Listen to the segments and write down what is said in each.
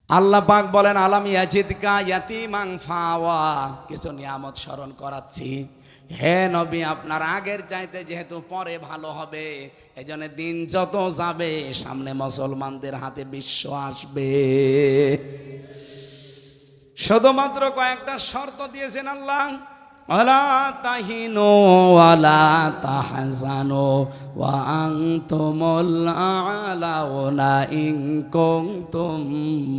আল্লাহ পাক বলেন আলাম ইয়াজিদকা ইয়াতীমান ফাওয়া, কিছু নিয়ামত স্মরণ করাচ্ছি। হে নবী, আপনার আগের চাইতে যেহেতু পরে ভালো হবে, এজন্য দিন যত যাবে সামনে মুসলমানদের হাতে বিশ্ব আসবে। শুধুমাত্র কয়েকটা শর্ত দিয়েছেন আল্লাহ। ওয়ালা তাহিনু ওয়ালা তাহজানু ওয়া আনতুমুল আ'লাউনা ইন কুনতুম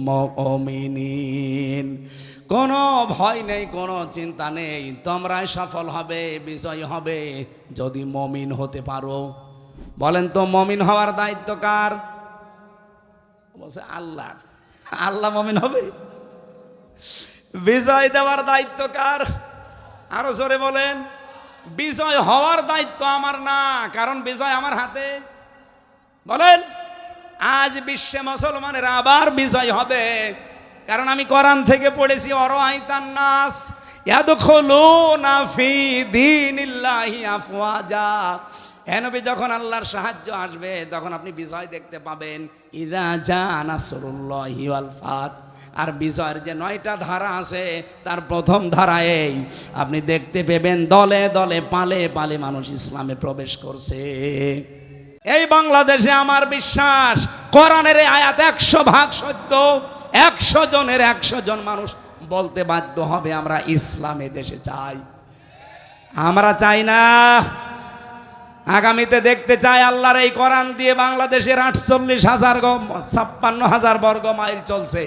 মুমিনিন। কোনো ভয় নেই, কোনো চিন্তা নেই, তোমরাই সফল হবে, বিজয় হবে যদি মুমিন হতে পারো। বলেন তো মুমিন হওয়ার দায়িত্ব কার? বলছে আল্লাহর। আল্লাহ মুমিন হবে। বিজয় দেওয়ার দায়িত্ব কার? আরো জোরে বলেন। বিজয় হওয়ার দায়িত্ব আমার না, কারণ বিজয় আমার হাতে। বলেন, আজ বিশ্বে মুসলমানের আবার বিজয় হবে, কারণ আমি কোরআন থেকে পড়েছি অরাআইতান নাস ইয়াদখুলুনা ফি দীনিল্লাহি আফওয়াজা। হে নবী, যখন আল্লাহর সাহায্য আসবে তখন আপনি বিজয় দেখতে পাবেন। ইযা জা নাসরুল্লাহি ওয়াল ফাত। আর বিজয়ের যে 9টা ধারা আছে তার প্রথম ধারায় আপনি দেখতে পাবেন দলে দলে পালে পালে মানুষ ইসলামে প্রবেশ করছে। এই বাংলাদেশে আমার বিশ্বাস কোরআনের এই আয়াত 100% সত্য। 100 জনের 100 জন মানুষ বলতে বাধ্য হবে আমরা ইসলামে দেশে চাই। আমরা চাই না। আগামীতে দেখতে চাই আল্লাহর এই কোরআন দিয়ে বাংলাদেশের 56,000 বর্গ মাইল চলছে।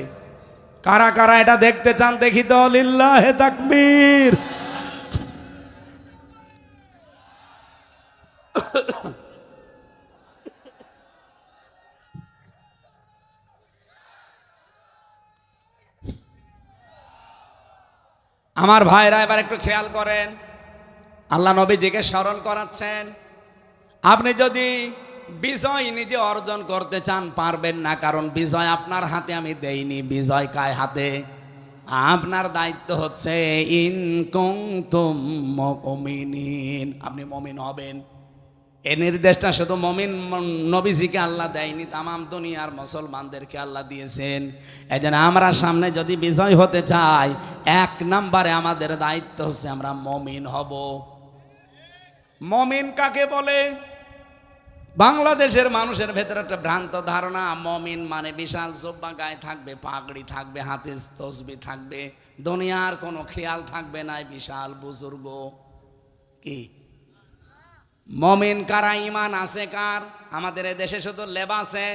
কারা কারা এটা দেখতে চান দেখি তো? লিল্লাহে তাকবীর। আমার ভাইরা এবার একটু খেয়াল করেন, আল্লাহ নবীজিকে স্মরণ করাচ্ছেন। আপনি যদি বিজয় নিজে অর্জন করতে চান পারবেন না, কারণ বিজয় আপনার হাতে আমি দেইনি। বিজয় কার হাতে? আপনার দায়িত্ব হচ্ছে ইন কুনতুম মুমিনিন, আপনি মুমিন হবেন। এই নির্দেশটা শুধু মুমিন নবীজিকে আল্লাহ দেয়নি, তামাম দুনিয়ার মুসলমানদেরকে আল্লাহ দিয়েছেন। এজন্য আমরা সামনে যদি বিজয় হতে চাই, 1 নম্বরে আমাদের দায়িত্ব হচ্ছে আমরা মুমিন হব। মুমিন কাকে বলে? বাংলাদেশের মানুষের ভেতরে একটা ভ্রান্ত ধারণা, মুমিন মানে বিশাল জুব্বা গায়ে থাকবে, পাগড়ি থাকবে, হাতে তসবিহ থাকবে, দুনিয়ার কোনো খেয়াল থাকবে না, বিশাল বুজুর্গ। কি মুমিন কারা? ঈমান আছে কার? আমাদের এই দেশে শুধু লেবাসে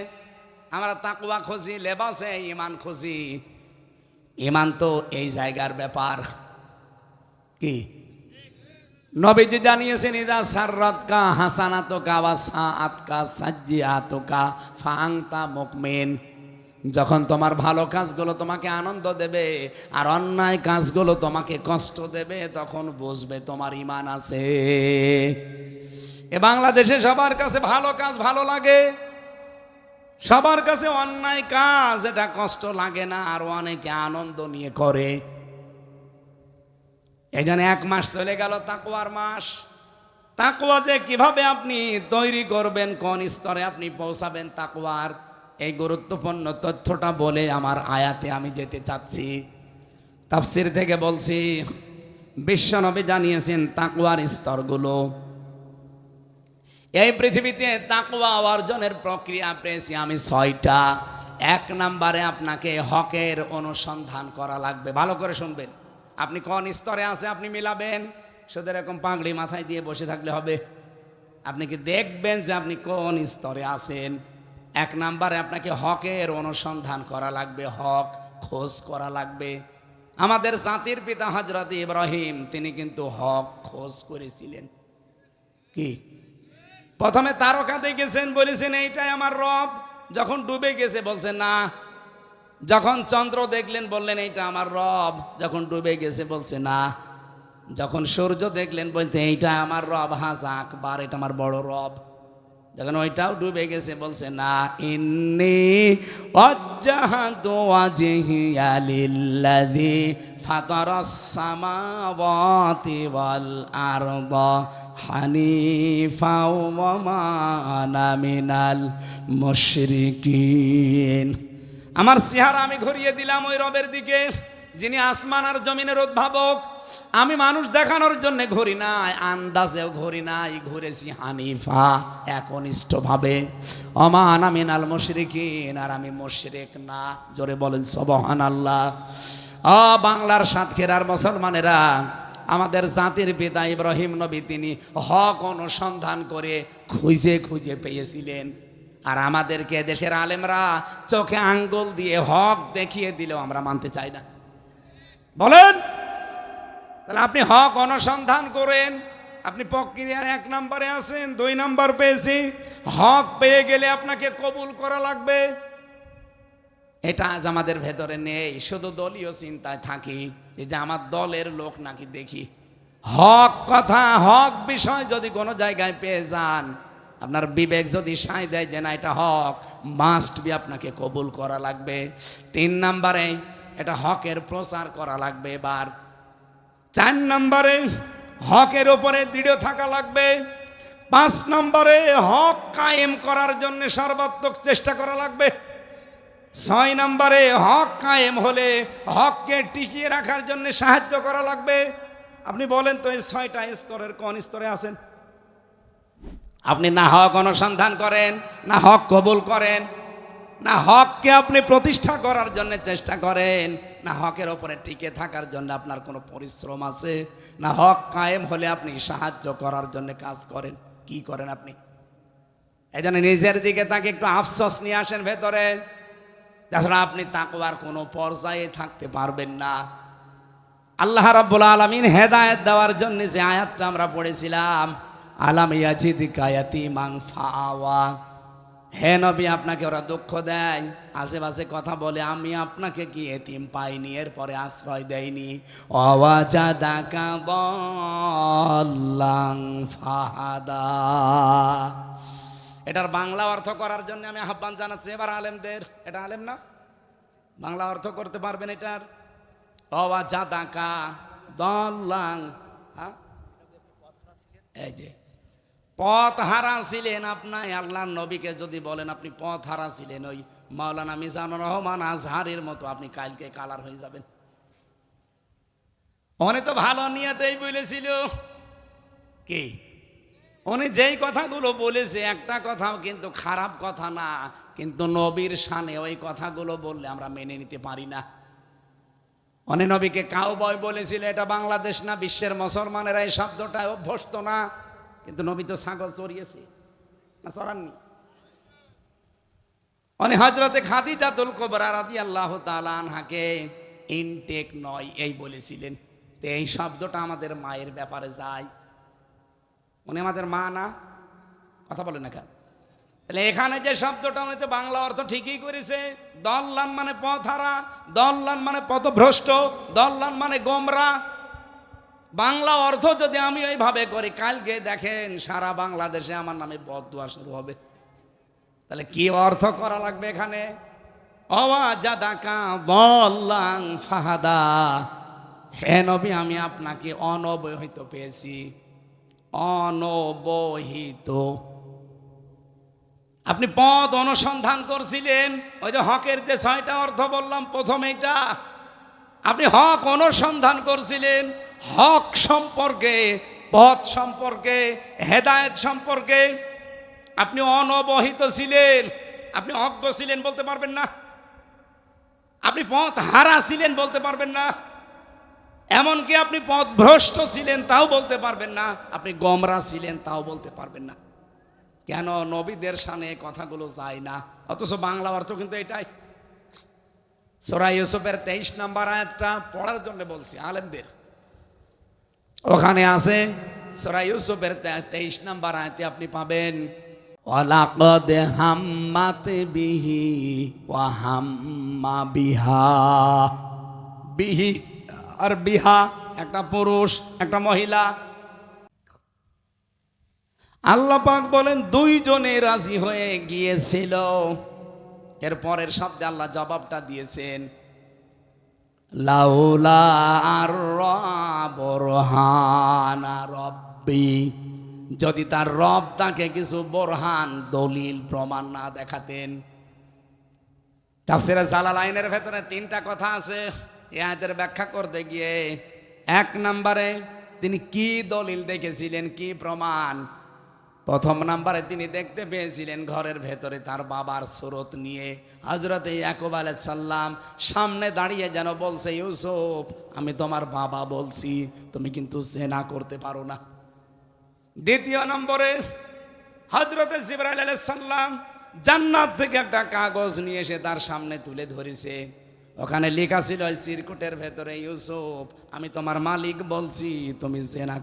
আমরা তাকওয়া খুঁজি, লেবাসে ঈমান খুঁজি। ঈমান তো এই জায়গার ব্যাপার। কি নবীজি জানিয়েছেন, ইদা সাররাতকা হাসানাতুকা ওয়া সাআতকা সাজ্জিআতুকা ফাআনতা মুমিন। যখন তোমার ভালো কাজগুলো তোমাকে আনন্দ দেবে আর অন্যায় কাজগুলো তোমাকে কষ্ট দেবে, তখন বুঝবে তোমার ঈমান আছে। এ বাংলাদেশে সবার কাছে ভালো কাজ ভালো লাগে, সবার কাছে অন্যায় কাজ এটা কষ্ট লাগে না, আর অনেকে আনন্দ নিয়ে করে। এই জন্য 1 মাস চলে গেল তাকওয়ার মাস। তাকওয়া যে কিভাবে আপনি তৈরি করবেন, কোন স্তরে আপনি পৌঁছাবেন তাকওয়ার, এই গুরুত্বপূর্ণ তথ্যটা বলে আমার আয়াতে আমি যেতে চাচ্ছি। তাফসীর থেকে বলছি, বিশ্বনবী জানিয়েছেন তাকওয়ার স্তরগুলো। এই পৃথিবীতে তাকওয়া অর্জনের প্রক্রিয়া পেয়েছি আমি 6টা। 1 নম্বরে আপনাকে হকের অনুসন্ধান করা লাগবে। ভালো করে শুনবেন, আপনি কোন স্তরে আছে আপনি মিলাবেন। শুধু এরকম পাগড়ি মাথায় দিয়ে বসে থাকলে হবে? আপনি কি দেখবেন যে আপনি কোন স্তরে আছেন? 1 নম্বরে আপনাকে হকের অনুসন্ধান করা লাগবে, হক খোঁজ করা লাগবে। আমাদের জাতির পিতা হযরত ইব্রাহিম, তিনি কিন্তু হক খোঁজ করেছিলেন। কি প্রথমে তারকা দেখেছেন, বলেছেন এইটাই আমার রব। যখন ডুবে গেছে বলছেন না। যখন চন্দ্র দেখলেন বললেন এইটা আমার রব। যখন ডুবে গেছে বলছে না। যখন সূর্য দেখলেন বলতে এইটা আমার রব, হাজা আকবার, এটা আমার বড় রব। যখন ওইটাও ডুবে গেছে বলছে না। ইন্নী ওয়াজ্জাহতু ওয়াজহিয়া লিল্লাযী ফাতারাস সামাওয়াতি ওয়াল আরদা হানিফা ওয়া মা আনা মিনাল মুশরিকিন। আমার চেহারা আমি ঘুরিয়ে দিলাম ওই রবের দিকে যিনি আসমান আর জমিনের উদ্ভাবক। আমি মানুষ দেখানোর জন্য ঘুরি নাই, আন্দাজেও ঘুরি নাই, ঘুরেছি হানিফা একনিষ্ঠভাবে। অমান আমিনাল মুশরিকিন, আর আমি মুশরিক না। জোরে বলেন সুবহানাল্লাহ। বাংলার সাতক্ষীরার মুসলমানেরা, আমাদের জাতির পিতা ইব্রাহিম নবী তিনি হক অনুসন্ধান করে খুঁজে খুঁজে পেয়েছিলেন। আর আমাদেরকে দেশের আলেমরা চোখে আঙ্গুল দিয়ে হক দেখিয়ে দিলেও আমরা মানতে চাই না। বলেন, তাহলে আপনি হক অনুসন্ধান করেন, আপনি প্রক্রিয়ার 1 নম্বরে আছেন, 2 নম্বর পেয়েছি। হক পেয়ে গেলে আপনাকে কবুল করা লাগবে। এটা আজ আমাদের ভেতরে নেই, শুধু দলীয় চিন্তায় থাকি যে আমার দলের লোক নাকি দেখি। হক কথা, হক বিষয় যদি কোনো জায়গায় পেয়ে যান, আপনার বিবেক যদি সায় দেয় যে না এটা হক, মাস্ট বি আপনাকে কবুল করা লাগবে। 3 নম্বরে এটা হকের প্রচার করা লাগবে। এবার 4 নম্বরে হকের উপরে দৃঢ় থাকা লাগবে। 5 নম্বরে হক কায়েম করার জন্য সর্বাত্মক চেষ্টা করা লাগবে। 6 নম্বরে হক কায়েম হলে হককে টিকিয়ে রাখার জন্য সাহায্য করা লাগবে। আপনি বলেন তো এই 6টা স্তরের কোন স্তরে আছেন? আপনি না হক অনুসন্ধান করেন, না হক কবুল করেন, না হককে আপনি প্রতিষ্ঠা করার জন্য চেষ্টা করেন, না হকের ওপরে টিকে থাকার জন্য আপনার কোনো পরিশ্রম আছে, না হক কায়েম হলে আপনি সাহায্য করার জন্য কাজ করেন। কি করেন আপনি? এই জন্য নিজের দিকে তাকে একটু আফসোস নিয়ে আসেন ভেতরে। তাছাড়া আপনি তাকওয়ার কোনো পর্যায়ে থাকতে পারবেন না। আল্লাহ রাব্বুল আলামিন হেদায়েত দেওয়ার জন্য যে আয়াতটা আমরা পড়েছিলাম, আলাম ইয়াজিদিকা ইয়াতীমান ফাআওয়া, হে নবী আপনাকে ওরা দুঃখ দেয়, আশেপাশে কথা বলে আমি আপনাকে কি এতিম পাইনি, এরপরে আশ্রয় দেয়নি। ওয়াজাদাকা দাল্লান ফাহাদা। এটার বাংলা অর্থ করার জন্য আমি আহ্বান জানাচ্ছি এবার আলেমদের। এটা আলেম না, বাংলা অর্থ করতে পারবেন এটার? ওয়াজাদাকা দাল্লান, এই যে পথ হারা ছিলেন আপনার আল্লাহর নবীকে যদি বলেন আপনি পথ হারা ছিলেন, ওই মাওলানা মিজানুর রহমান আজহারের মতো আপনি কালকে কালার হয়ে যাবেন। উনি তো ভালো নিয়তেই বলেছিল। কি উনি যেই কথাগুলো বলেছে, একটা কথাও কিন্তু খারাপ কথা না, কিন্তু নবীর শানে ওই কথাগুলো বললে আমরা মেনে নিতে পারি না। উনি নবীকে কাউবয় বলেছিল, এটা বাংলাদেশ না বিশ্বের মুসলমানেরা এই শব্দটা অভ্যস্ত না, কিন্তু নবী তো ছাগল চড়িয়েছে না চড়াননি? উনি হযরতে খাদিজাতুল কুবরা রাদিয়াল্লাহু তাআলা আনহাকে ইনটেক নয় এই বলেছিলেন। তো এই শব্দটা আমাদের মায়ের ব্যাপারে যায়। উনি আমাদের মা না? কথা বলেন না কেন? তাহলে এখানে যে শব্দটা উনি তো বাংলা অর্থ ঠিকই করেছে। দল্লান মানে পথহারা, দল্লান মানে পথভ্রষ্ট, দল্লান মানে গোমরা। বাংলা অর্থ যদি আমি ওইভাবে করি, কালকে দেখেন সারা বাংলাদেশে আমার নামে বদদুয়া শুরু হবে। তাহলে কি অর্থ করা লাগবে এখানে? ওয়াজাদাকা দাল্লান ফাহাদা, হে নবী আমি আপনাকে অনবহিত পেয়েছি। অনবহিত, আপনি পথ অনুসন্ধান করছিলেন। ওই যে হকের যে 6টা অর্থ বললাম, প্রথম এইটা আপনি হক অনুসন্ধান করছিলেন। হক সম্পর্কে, পথ সম্পর্কে, হেদায়েত সম্পর্কে আপনি অনবহিত ছিলেন। আপনি অজ্ঞ ছিলেন বলতে পারবেন না, আপনি পথ হারা ছিলেন বলতে পারবেন না, এমনকি আপনি পথভ্রষ্ট ছিলেন তাও বলতে পারবেন না, আপনি গোমরা ছিলেন তাও বলতে পারবেন না। কেন? নবীদের শানে কথাগুলো যায় না, অথচ বাংলা অর্থ কিন্তু এটাই। সূরা ইউসুফের 23 নম্বর আয়াতটা পড়ার জন্য বলছি আলেমদের। ওখানে আছে সূরা ইউসুফের 23 নম্বর আয়াতে আপনি পাবেন ওয়ালাকাদ হাম্মাত বিহি ওয়া হাম্মা বিহা। বিহি আর বিহা একটা পুরুষ একটা মহিলা। আল্লাহ পাক বলেন 2 জনে রাজি হয়ে গিয়েছিল। এর পরের শব্দে আল্লাহ জবাবটা দিয়েছেন, লাউলা আর-বুরহানা রব্বি, যদি তার রব তাকে কিছু বোরহান দলিল প্রমাণ না দেখাতেন, তাফসীরে জালালাইনের ভেতরে 3টা কথা আছে এই আয়াতের ব্যাখ্যা করতে গিয়ে। 1 নম্বরে তিনি কি দলিল দেখেছিলেন, কি প্রমাণ? প্রথম নম্বরে তিনি দেখতে পেয়েছিলেন ঘরের ভেতরে তার বাবার সুরত নিয়ে হযরত ইয়াকুব আলাইহিস সালাম সামনে দাঁড়িয়ে যেন বলছে, ইউসুফ আমি তোমার বাবা বলছি, তুমি কিন্তু জিনা করতে পারো না। দ্বিতীয় নম্বরে হযরত জিবরাইল আলাইহিস সালাম জান্নাত থেকে একটা কাগজ নিয়ে এসে তার সামনে তুলে ধরেছে। ওখানে লেখা ছিল ওই চিরকুটের ভেতরে, ইউসুফ আমি তোমার মালিক বলছি, তুমি জিনা।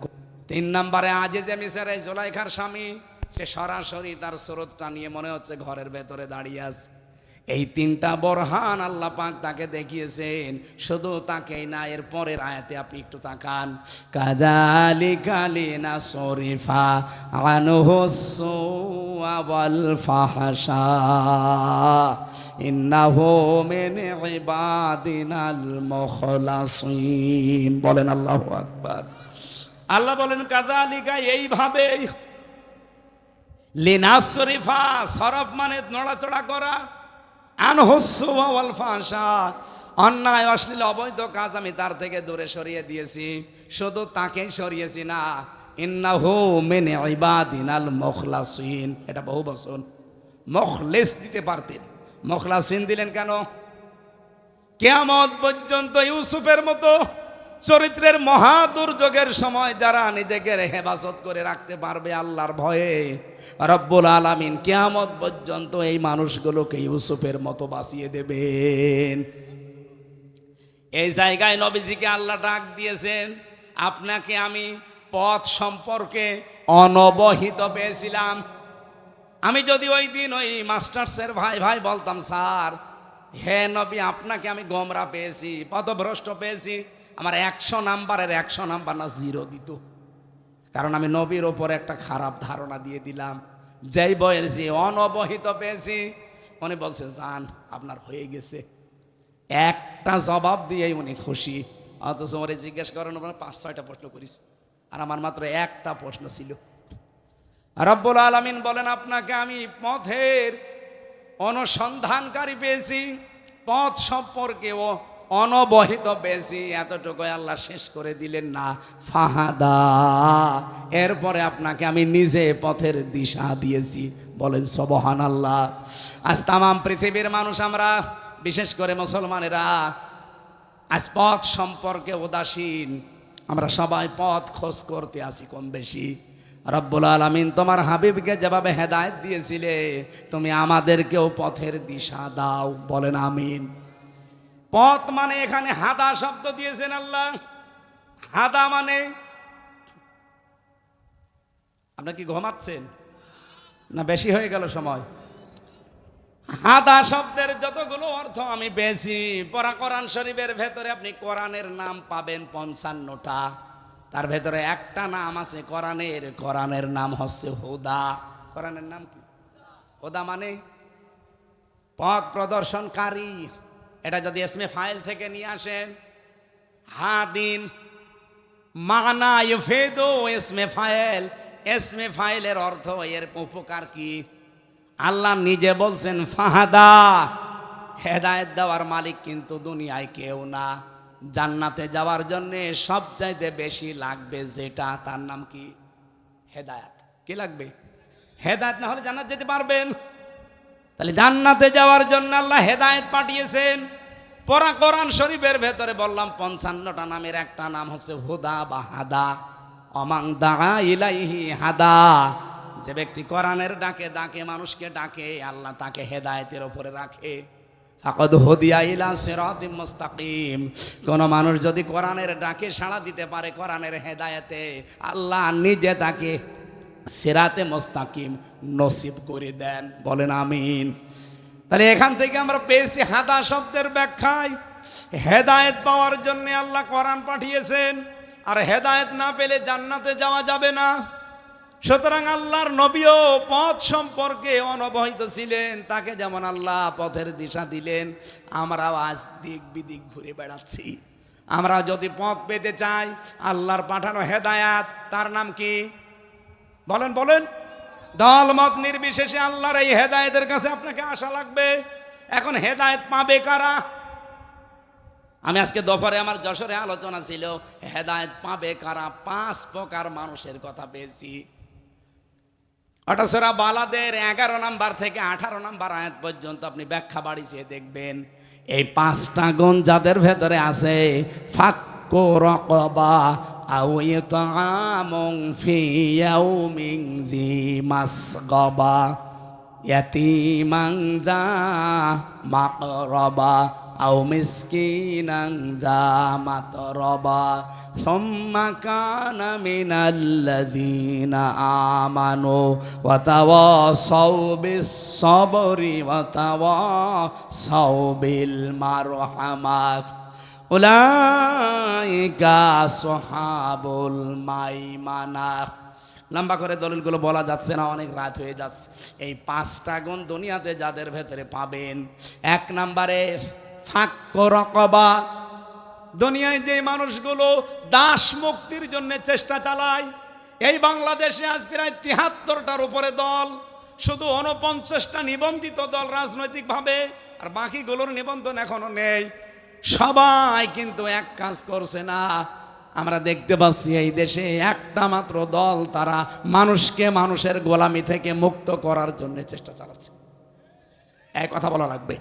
3 নম্বরে আজিজে মিসরের জুলাইখার স্বামী, সে সরাসরি তার সুরতটা নিয়ে মনে হচ্ছে ঘরের ভেতরে দাঁড়িয়ে আছে। এই 3টা বরহান আল্লাহ পাক তাকে দেখিয়েছেন। শুধু তাকেই না, এর পরের আয়াতে আপনি একটু তাকান, কাযালিকা লিনাসরিফা আনহুস সুআ ওয়াল ফাহশা ইন্নাহু মিন ইবাদিনাল মুখলাসিন। বলেন আল্লাহু আকবার। আল্লাহ বলেন কাযালিকা, এইভাবে, লিনাসরিফা সরফ মানে নড়াচড়া করা, আনহুস সুআ ওয়াল ফাহশা অন্যায় অশ্লীল অবৈধ কাজ আমি তার থেকে দূরে সরিয়ে দিয়েছি। শুধু তাকেই সরিয়েছি না, ইন্নাহু মিন ইবাদিনাল মুখলাসিন, এটা বহু বচন। মুখলিস দিতে পারতেন, মুখলাসিন দিলেন কেন? কিয়ামত পর্যন্ত ইউসুফের মতো চরিত্রের মহা দুর্যোগের সময় যারা নিজেকে হেফাজত করে রাখতে পারবে আল্লাহর ভয়ে, রব্বুল আলামিন কিয়ামত পর্যন্ত এই মানুষগুলোকে ইউসুফের মতো বাঁচিয়ে দেবেন। এই জায়গায় নবীজিকে আল্লাহ ডাক দিয়েছেন, আপনাকে আমি পথ সম্পর্কে অনবহিত পেয়েছিলাম। আমি যদি ওই দিন ওই মাস্টার্সের ভাই ভাই বলতাম, স্যার হে নবী আপনাকে আমি গোমরা পেয়েছি, পথভ্রষ্ট পেয়েছি, আমার 100 নাম্বারের 100 নাম্বার না 0 দিত। কারণ আমি নবীর ওপর একটা খারাপ ধারণা দিয়ে দিলাম। যেই বলেছি অনবহিত পেয়েছি, উনি বলছে জান আপনার হয়ে গেছে। একটা জবাব দিয়েই উনি খুশি। অথচ ওরে জিজ্ঞেস করেন 5-6টা প্রশ্ন করিস, আর আমার মাত্র একটা প্রশ্ন ছিল। রব্বুল আলামিন বলেন আপনাকে আমি পথের অনুসন্ধানকারী পেয়েছি, পথ সম্পর্কে ও অনবহিত পেয়েছি। এতটুকু আল্লাহ শেষ করে দিলেন না, ফাহাদা, এরপরে আপনাকে আমি নিজে পথের দিশা দিয়েছি। বলেন সুবহানাল্লাহ। আজ তামাম পৃথিবীর মানুষ আমরা, বিশেষ করে মুসলমানেরা আজ পথ সম্পর্কে উদাসীন। আমরা সবাই পথ খোঁজ করতে আসি কম বেশি। রব্বুল আলামিন তোমার হাবিবকে যেভাবে হেদায়েত দিয়েছিলে, তুমি আমাদেরকেও পথের দিশা দাও। বলেন আমিন। পথ মানে এখানে হাদা শব্দ দিয়েছেন আল্লাহ। হাদা মানে, আপনারা কি ঘুমাচ্ছেন না বেশি হয়ে গেল সময়? হাদা শব্দের যতগুলো অর্থ আমি পেয়েছি, পরা কোরআন শরীফের ভেতরে আপনি কোরআনের নাম পাবেন 55টা। তার ভেতরে একটা নাম আছে কোরআনের, কোরআনের নাম হচ্ছে হুদা। কোরআনের নাম কি? হুদা মানে পথ প্রদর্শনকারী। এটা যদি ইসমে ফাইল থেকে নিয়ে আসেন, হাদিন মানা ইউফিদু ইসমে ফাইল, ইসমে ফাইলের অর্থ এর উপকার কি? আল্লাহ নিজে বলছেন ফাহাদা, হেদায়েত দেওয়ার মালিক কিন্তু দুনিয়ায় কেউ না। জান্নাতে যাওয়ার জন্য সবচাইতে বেশি লাগবে যেটা, তার নাম কি? হেদায়েত। কি লাগবে? হেদায়েত না হলে জান্নাত যেতে পারবেন? তাহলে জান্নাতে যাওয়ার জন্য আল্লাহ হেদায়েত পাঠিয়েছেন। পরা কোরআন শরীফের ভেতরে বললাম 55টা নামের একটা নাম হচ্ছে হুদা বা হাদা। অমাং দা ইলাইহি হাদা, যে ব্যক্তি কোরআনের ডাকে ডাকে মানুষকে ডাকে, আল্লাহ তাকে হেদায়েতের উপরে রাখে। ফাকাদ হুদিয়া ইলা সিরাতিম মুস্তাকিম। কোন মানুষ যদি কোরআনের ডাকে সাড়া দিতে পারে, কোরআনের হেদায়েতে, আল্লাহ নিজে তাকে সিরাতে মুস্তাকিম নসিব করে দেন। বলেন আমিন। তাহলে এখান থেকে আমরা পেয়েছি হাদা শব্দের ব্যাখ্যায় হেদায়েত পাওয়ার জন্য আল্লাহ কোরআন পাঠিয়েছেন, আর হেদায়েত না পেলে জান্নাতে যাওয়া যাবে না। সুতরাং আল্লাহর নবীও পথ সম্পর্কে অনবহিত ছিলেন। তাকে যেমন আল্লাহ পথের দিশা দিলেন, আমরাও আজ দিক বিদিক ঘুরে বেড়াচ্ছি। আমরা যদি পথ পেতে চাই, আল্লাহর পাঠানো হেদায়াত, তার নাম কি? বলেন বলেন। দল মত নির্বিশেষে আল্লাহর এই হেদায়েতের কাছে আপনাকে আসা লাগবে। এখন হেদায়েত পাবে কারা? আমি আজকে দুপুরে আমার যশোরে আলোচনা ছিল, হেদায়েত পাবে কারা? 5 প্রকার মানুষের কথা পেয়েছি। ওটা সূরা বালাদের 11 নাম্বার থেকে 18 নাম্বার আয়াত পর্যন্ত আপনি ব্যাখ্যা বাড়িয়ে দেখবেন। এই 5টা গুণ যাদের ভেতরে আছে, ফাক্কু রাকাবা আও ইতআমুন ফি ইয়াউমিন যী মাসগাবা ইয়াতীমান যা মাকরাবা আও মিসকিনান যা মাতরাবা সুম্মা কানা মিনাল্লাযীনা আমানু ওয়া তাওয়াসাউ বিস-সাবরি ওয়া তাওয়াসাউ বিল মারহামাহ উলাইকা আসহাবুল মাইমানাহ। লম্বা করে দলিলগুলো বলা যাচ্ছে না, অনেক রাত হয়ে যাচ্ছে। এই 5টা গুণ দুনিয়াতে যাদের ভেতরে পাবেন, 1 নম্বরে ফাক্কু রাকাবা। দুনিয়ায় যে মানুষগুলো দাস মুক্তির জন্য চেষ্টা চালায়, এই বাংলাদেশে আজ প্রায় 73টার উপরে দল, শুধু 49টা নিবন্ধিত দল রাজনৈতিকভাবে, আর বাকিগুলোর নিবন্ধন এখনো নেই। সবাই কিন্তু এক কাজ করছে না। আমরা দেখতে পাচ্ছি এই দেশে একটা মাত্র দল, তারা মানুষকে মানুষের গোলামি থেকে মুক্ত করার জন্য চেষ্টা চালাচ্ছে। এই কথা বলা লাগবে।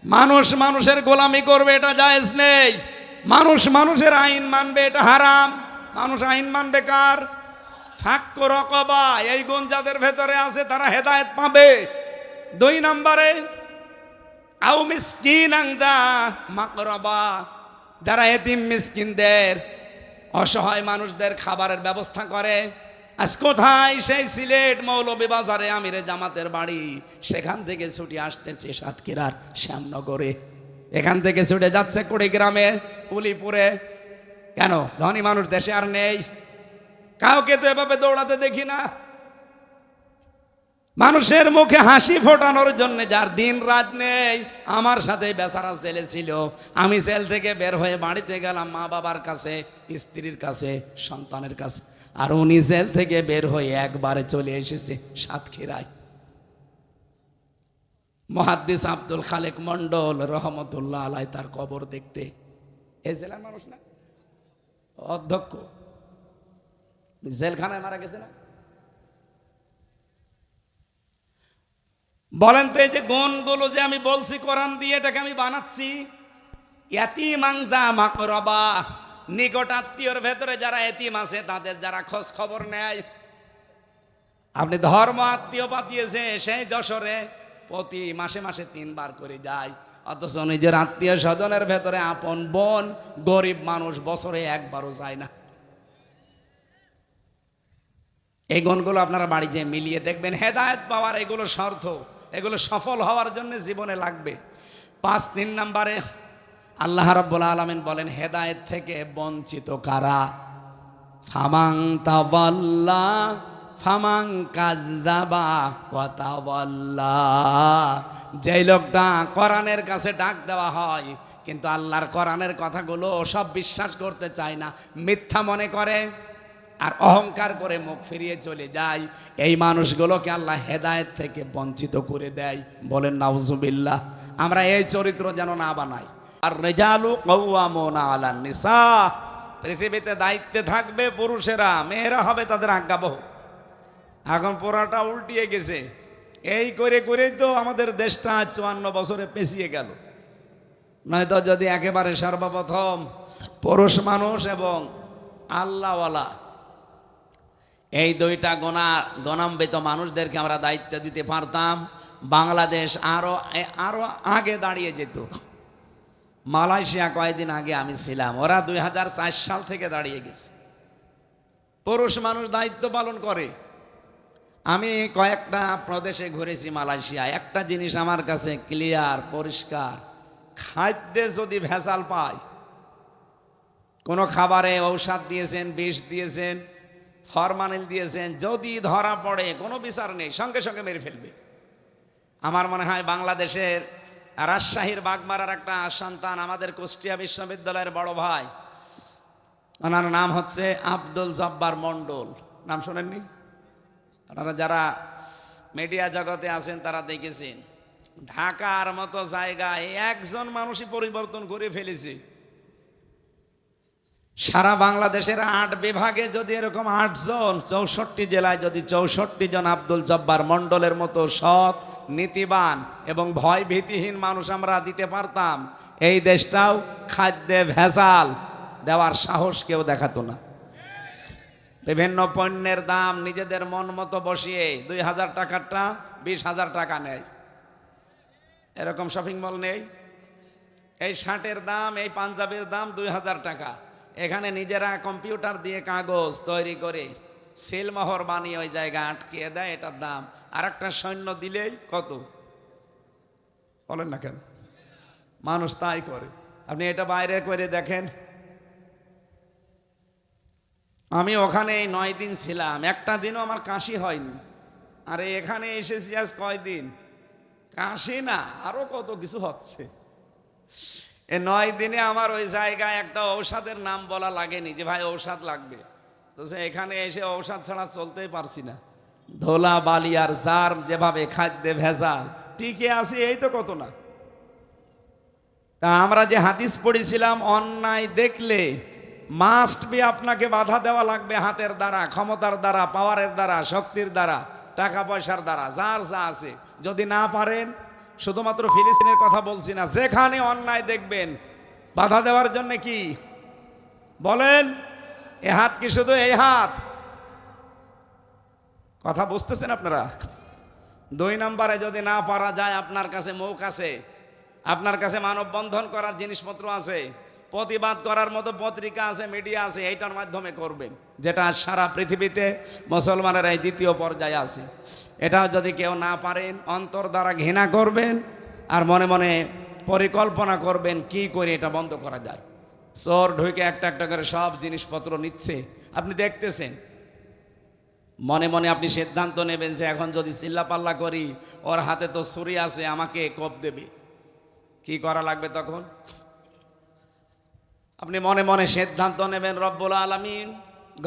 মানুষ মানুষের গোলামি করবে, এটা জায়েজ নেই। মানুষ মানুষের আইন মানবে, এটা হারাম। মানুষ আইন মানবে কার? ফাক্কু রাকাবা। এই গুণ যাদের ভেতরে আছে তারা হেদায়েত পাবে। 2 নম্বরে আও মিসকিনান যা মাকরাবা, যারা এতিম মিসকিনদের, অসহায় মানুষদের খাবারের ব্যবস্থা করে। আজ কোথায় সেই সিলেট মৌলভীবাজারে আমিরে জামাতের বাড়ি, সেখান থেকে ছুটে আসতেছে সাতক্ষীরার শ্যামনগরে, এখান থেকে ছুটে যাচ্ছে কুড়িগ্রামে, উলিপুরে। কেন? ধনী মানুষ দেশে আর নেই? কাউকে তো এভাবে দৌড়াতে দেখি না। মানুষের মুখে হাসি ফোটানোর জন্য যার দিন রাত নেই। আমার সাথে বেচারা ছেলে ছিল, আমি জেল থেকে বের হয়ে বাড়িতে গেলাম মা বাবার কাছে, স্ত্রীর কাছে, সন্তানের কাছে, আর উনি জেল থেকে বের হয়ে একবারে চলে এসেছে সাতক্ষীরায়। মুহাদ্দিস আব্দুল খালেক মন্ডল রহমতুল্লাহ আলাই তার কবর দেখতে। এই জেলার মানুষ না, অধ্যক্ষ জেলখানায় মারা গেছে না। বলেন তো, এই যে গুণগুলো যে আমি বলছি কোরআন দিয়ে, এটাকে আমি বানাচ্ছি। ইয়াতীমান যা মাকরাবা, নিকট আত্মীয়র ভেতরে যারা এতিম আছে তাদের যারা খোঁজ খবর নেয়। আপনি ধর্ম আত্মীয় পাতিয়েছে, সেই যশোরে প্রতি মাসে মাসে 3 বার করে যায়, অথচ নিজের আত্মীয় স্বজনের ভেতরে আপন বোন গরিব মানুষ বছরে 1 বারও যায় না। এই গুণগুলো আপনারা বাড়ি যেয়ে মিলিয়ে দেখবেন। হেদায়েত পাওয়ার এগুলো শর্ত, এগুলো সফল হওয়ার জন্য জীবনে লাগবে। 3 নম্বরে আল্লাহ রাব্বুল আলামিন বলেন, হেদায়েত থেকে বঞ্চিত কারা? ফামান তাওয়াল্লা ফামান কাযযাবা ওয়া তাওয়াল্লা। যেই লোকটা কোরআনের কাছে ডাক দেওয়া হয় কিন্তু আল্লাহর কোরআনের কথাগুলো সব বিশ্বাস করতে চায় না, মিথ্যা মনে করে আর অহংকার করে মুখ ফিরিয়ে চলে যায়, এই মানুষগুলোকে আল্লাহ হেদায়েত থেকে বঞ্চিত করে দেয়। বলেন নাউজুবিল্লাহ। আমরা এই চরিত্র যেন না বানাই। আর রিজালু কাওয়ামুনা আলান নিসা, পৃথিবীতে দায়িত্বে থাকবে পুরুষেরা, মেয়েরা হবে তাদের আজ্ঞাবহ। এখন পুরাটা উল্টিয়ে গেছে। এই করে করেই তো আমাদের দেশটা 54 বছরে পেছিয়ে গেল। নয়তো যদি একেবারে সর্বপ্রথম পুরুষ মানুষ এবং আল্লাহওয়ালা এই 2টা গণান্বিত মানুষদেরকে আমরা দায়িত্ব দিতে পারতাম, বাংলাদেশ আরো আগে দাঁড়িয়ে যেত। মালয়েশিয়া কয়েকদিন আগে আমি ছিলাম, ওরা 2004 সাল থেকে দাঁড়িয়ে গেছে। পুরুষ মানুষ দায়িত্ব পালন করে। আমি কয়েকটা প্রদেশে ঘুরেছি মালয়েশিয়া, একটা জিনিস আমার কাছে ক্লিয়ার, পরিষ্কার, খাদ্যে যদি ভেজাল পায়, কোনো খাবারে ঔষধ দিয়েছেন, বিষ দিয়েছেন, ফরমালিন দিয়েছেন, যদি ধরা পড়ে কোনো বিচার নেই, সঙ্গে সঙ্গে মেরে ফেলবে। আমার মনে হয় বাংলাদেশের রাজশাহীর বাগমারার একটা সন্তান, আমাদের কুষ্টিয়া বিশ্ববিদ্যালয়ের বড় ভাই, ওনার নাম হচ্ছে আব্দুল জব্বার মন্ডল। নাম শোনেননি? আপনারা যারা মিডিয়া জগতে আছেন তারা দেখেছেন। ঢাকার মতো জায়গায় একজন মানুষই পরিবর্তন করে ফেলেছে। সারা বাংলাদেশের ৮ বিভাগে যদি এরকম ৮ জন ৬৪ জেলায় যদি ৬৪ জন আব্দুল জব্বার মণ্ডলের মতো সৎ, নীতিবান এবং ভয় ভীতিহীন মানুষ আমরা দিতে পারতাম, এই দেশটাও খাদ্যে ভেজাল দেওয়ার সাহস কেউ দেখাতো না। বিভিন্ন পণ্যের দাম নিজেদের মন মতো বসিয়ে ২,০০০ টাকারটা ২০,০০০ টাকা নেয়। এরকম শপিং মল নেই? এই শার্টের দাম, এই পাঞ্জাবির দাম ২,০০০ টাকা। এখানে নিজেরা কম্পিউটার দিয়ে কাগজ তৈরি করে সিলমোহর বানিয়ে ওই জায়গায় আটকিয়ে দেয়, এটার দাম। আর একটা সৈন্য দিলেই কত, বলেন না কেন? মানুষ তাই করে। আপনি এটা বাইরে করে দেখেন। আমি ওখানে ৯ দিন ছিলাম, একটা দিনও আমার কাশি হয়নি। আরে এখানে এসেছি আজ কয়দিন, কাশি না আরো কত কিছু হচ্ছে। এই ৯ দিনে আমার ওই জায়গায় একটা ঔষধের নাম বলা লাগেনি যে ভাই ঔষধ লাগবে। তো এখানে এসে ঔষধ ছাড়া চলতেই পারছি না। ধোলা বালি আর জার যেভাবে খাদ্যে ভেজাল, টিকে আছে এই তো কত না। তা আমরা যে হাদিস পড়েছিলাম, অন্যায় দেখলে মাস্ট বি আপনাকে বাধা দেওয়া লাগবে হাতের দ্বারা, ক্ষমতার দ্বারা, পাওয়ারের দ্বারা, শক্তির দ্বারা, টাকা পয়সার দ্বারা, যার যা আছে। যদি না পারেন, শুধুমাত্র ফিলিস্তিনের কথা বলছি না, যেখানে অন্যায় দেখবেন বাধা দেওয়ার জন্য কি বলেন? এ হাত কি শুধু এই হাত? কথা বুঝতেছেন আপনারা? ২ নম্বরে যদি না পারা যায়, আপনার কাছে মুখ আছে, আপনার কাছে মানববন্ধন করার জিনিসপত্র আছে, প্রতিবাদ করার মতো পত্রিকা আছে, মিডিয়া আছে, এইটার মাধ্যমে করবেন, যেটা সারা পৃথিবীতে মুসলমানের এই ২য় পর্যায়ে আছে। এটাও যদি কেউ না পারেন, অন্তর দ্বারা ঘৃণা করবেন আর মনে মনে পরিকল্পনা করবেন কি করে এটা বন্ধ করা যায়। চোর ঢুকে একটা একটা করে সব জিনিসপত্র নিচ্ছে, আপনি দেখতেছেন। মনে মনে আপনি সিদ্ধান্ত নেবেন যে এখন যদি চিল্লাপাল্লা করি, ওর হাতে তো ছুরি আছে, আমাকে কোপ দেবে। কি করা লাগবে তখন? আপনি মনে মনে সিদ্ধান্ত নেবেন, রব্বুল আলামিন,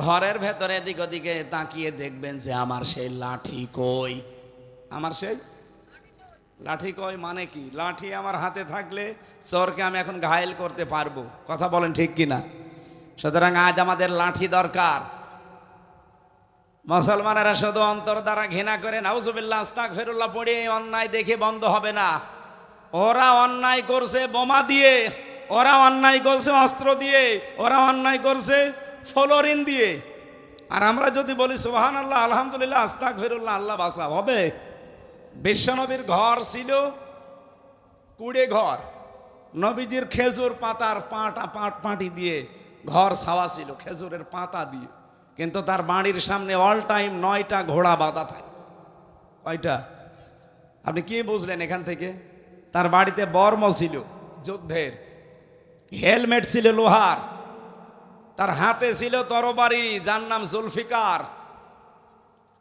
ঘরের ভেতরে এদিক ওদিকে তাকিয়ে দেখবেন যে আমার সেই লাঠি কই। আমার সেই লাঠি কই মানে কি? লাঠি আমার হাতে থাকলে চোরকে আমি এখন ঘায়েল করতে পারবো। কথা বলেন ঠিক কিনা? সুতরাং আজ আমাদের লাঠি দরকার। মুসলমানেরা শুধু অন্তর দ্বারা ঘৃণা করে নাউজুবিল্লাহ আস্তাগফিরুল্লাহ পড়ে অন্যায় দেখে বন্ধ হবে না। ওরা অন্যায় করছে বোমা দিয়ে, ওরা অন্যায় করছে অস্ত্র দিয়ে, ওরা অন্যায় করছে ফ্লোরিন দিয়ে। আর আমরা যদি বলি সুবহানাল্লাহ, আলহামদুলিল্লাহ, আস্তাগফিরুল্লাহ, আল্লাহ বাঁচাও, হবে? বিশ্বনবীর ঘর ছিল কুড়ে ঘর। নবীজির খেজুর পাতার পাটি দিয়ে ঘর ছাওয়া ছিল, খেজুরের পাতা দিয়ে। কিন্তু তার বাড়ির সামনে অল টাইম 9টা ঘোড়া বাঁধা থাকে। কয়টা? আপনি কি বুঝলেন এখান থেকে? তার বাড়িতে বর্ম ছিল যুদ্ধের, হেলমেট ছিল লোহার, তার হাতে ছিল তরবারি যার নাম জুলফিকার।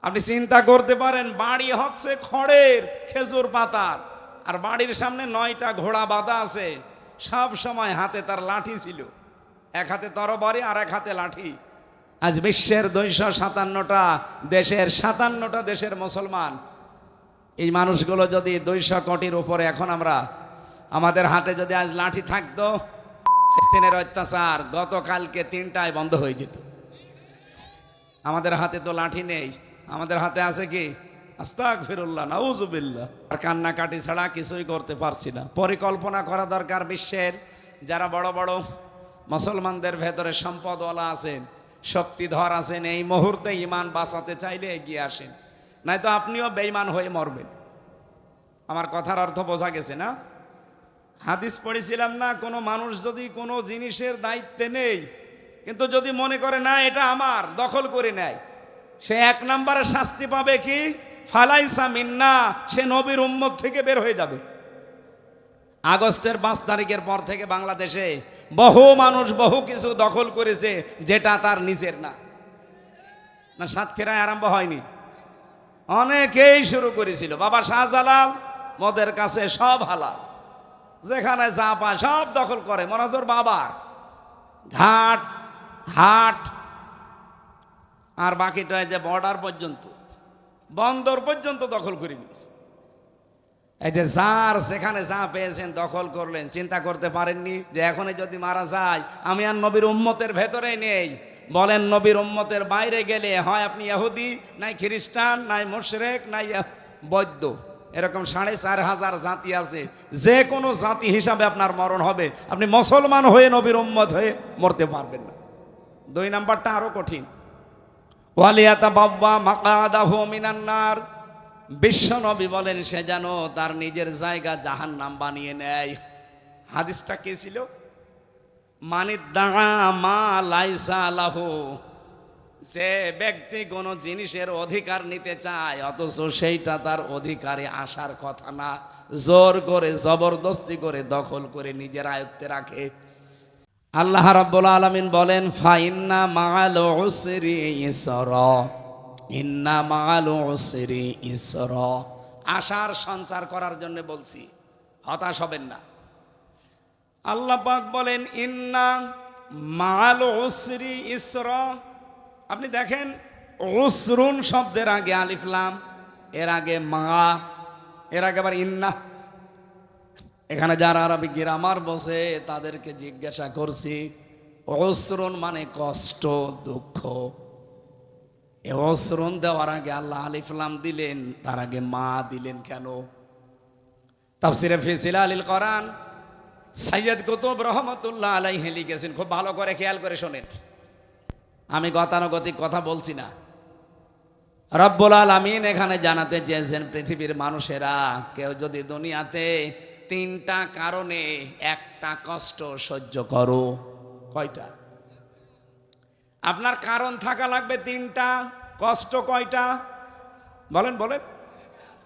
আপনি চিন্তা করতে পারেন, বাড়ি হচ্ছে খড়ের, খেজুর পাতার, আর বাড়ির সামনে 9টা ঘোড়া বাঁধা আছে। সব সময় হাতে তার লাঠি ছিল, এক হাতে তরবারি আর এক হাতে লাঠি। আজ বিশ্বের 257টা দেশের 57টা দেশের মুসলমান, এই মানুষগুলো যদি 200 কোটির উপরে, এখন আমরা আমাদের হাতে যদি আজ লাঠি থাকতো, ফিলিস্তিনের অত্যাচার গতকালকে 3টায় বন্ধ হয়ে যেত। আমাদের হাতে তো লাঠি নেই, আমাদের হাতে আছে কি? আস্তাগফিরুল্লাহ, নাউজুবিল্লাহ। আর কান্নাকাটি ছাড়া কিছুই করতে পারছি না। পরিকল্পনা করা দরকার। বিশ্বের যারা বড় বড় মুসলমানদের ভেতরে সম্পদওয়ালা আছেন, শক্তিধর আছেন, এই মুহূর্তে ঈমান বাঁচাতে চাইলে এগিয়ে আসেন, নয়তো আপনিও বেঈমান হয়ে মরবেন। আমার কথার অর্থ বোঝা গেছে না? হাদিস পড়েছিলাম না, কোনো মানুষ যদি কোনো জিনিসের দায়িত্বে নেই, কিন্তু যদি মনে করে না এটা আমার, দখল করে নেয়, সে 1 নম্বরে শাস্তি পাবে কি? ফালাইসা মিন্না, সে নবীর উম্মত থেকে বের হয়ে যাবে। আগস্টের 5 তারিখের পর থেকে বাংলাদেশে বহু মানুষ বহু কিছু দখল করেছে যেটা তার নিজের না। না, সাতক্ষীরায় আরম্ভ হয়নি, অনেকেই শুরু করেছিল। বাবা শাহজালাল মদের কাছে সব হালাল, যেখানে যা পায় সব দখল করে। মনোজর বাবার ঘাট, হাট, আর বাকিটা যে বর্ডার পর্যন্ত, বন্দর পর্যন্ত দখল করে নিয়েছে। এই যে যার সেখানে যা পেয়েছেন দখল করলেন, চিন্তা করতে পারেননি যে এখনই যদি মারা যায় আমি আর নবীর উম্মতের ভেতরে নেই। বলেন নবীর উম্মতের বাইরে গেলে হয় আপনি ইহুদি, নাই খ্রিস্টান, নাই মুশরিক, নাই বৌদ্ধ, এরকম 4,500 জাতি আছে। যে কোনো জাতি হিসাবে আপনার মরণ হবে, আপনি মুসলমান হয়ে নবীর উম্মত হয়ে মরতে পারবেন না। 2 নাম্বারটা আরো কঠিন, ওয়ালিয়াতাবাওয়া মাকআদাহু মিনান নার। বিশ্ব নবী বলেন সে যেন তার নিজের জায়গা জাহান্নাম বানিয়ে নেয়। হাদিসটা কি ছিল? মানিদ্দাআ মা লাইসা লাহু, যে ব্যক্তি কোনো জিনিসের অধিকার নিতে চায় অথচ সেইটা তার অধিকারে আসার কথা না, জোর করে জবরদস্তি করে দখল করে নিজের আয়ত্তে রাখে। আল্লাহ রাব্বুল আলামিন বলেন ফাইন্না মাআল উসরি ইসরা, ইন্না মাআল উসরি ইসরা। আশার সঞ্চার করার জন্য বলছি, হতাশ হবেন না। আল্লাহ পাক বলেন ইন্না মাআল উসরি ইসরা। আপনি দেখেন উসরুন শব্দের আগে আলিফ লাম, এর আগে মা, এর আগে আবার ইন্না। এখানে যারা আরবি গ্রামার বসে তাদেরকে জিজ্ঞাসা করছি, উসরুন মানে কষ্ট, দুঃখ। এ উসরুন দেওয়ার আগে আল্লাহ আলিফ লাম দিলেন, তার আগে মা দিলেন কেন? তাফসিরে ফি জিলালিল কোরআন সৈয়দ কুতুব রহমতুল্লাহ আলাইহি লিখেছেন, খুব ভালো করে খেয়াল করে শোনেন, আমি গতানুগতিক কথা বলছি না। রব্বুল আলামিন এখানে জানাতে চেয়েছেন পৃথিবীর মানুষেরা কেউ যদি দুনিয়াতে 3টা কারণে একটা কষ্ট সহ্য করো, কয়টা? আপনার কারণ থাকা লাগবে 3টা, কষ্ট কয়টা? বলেন বলেন।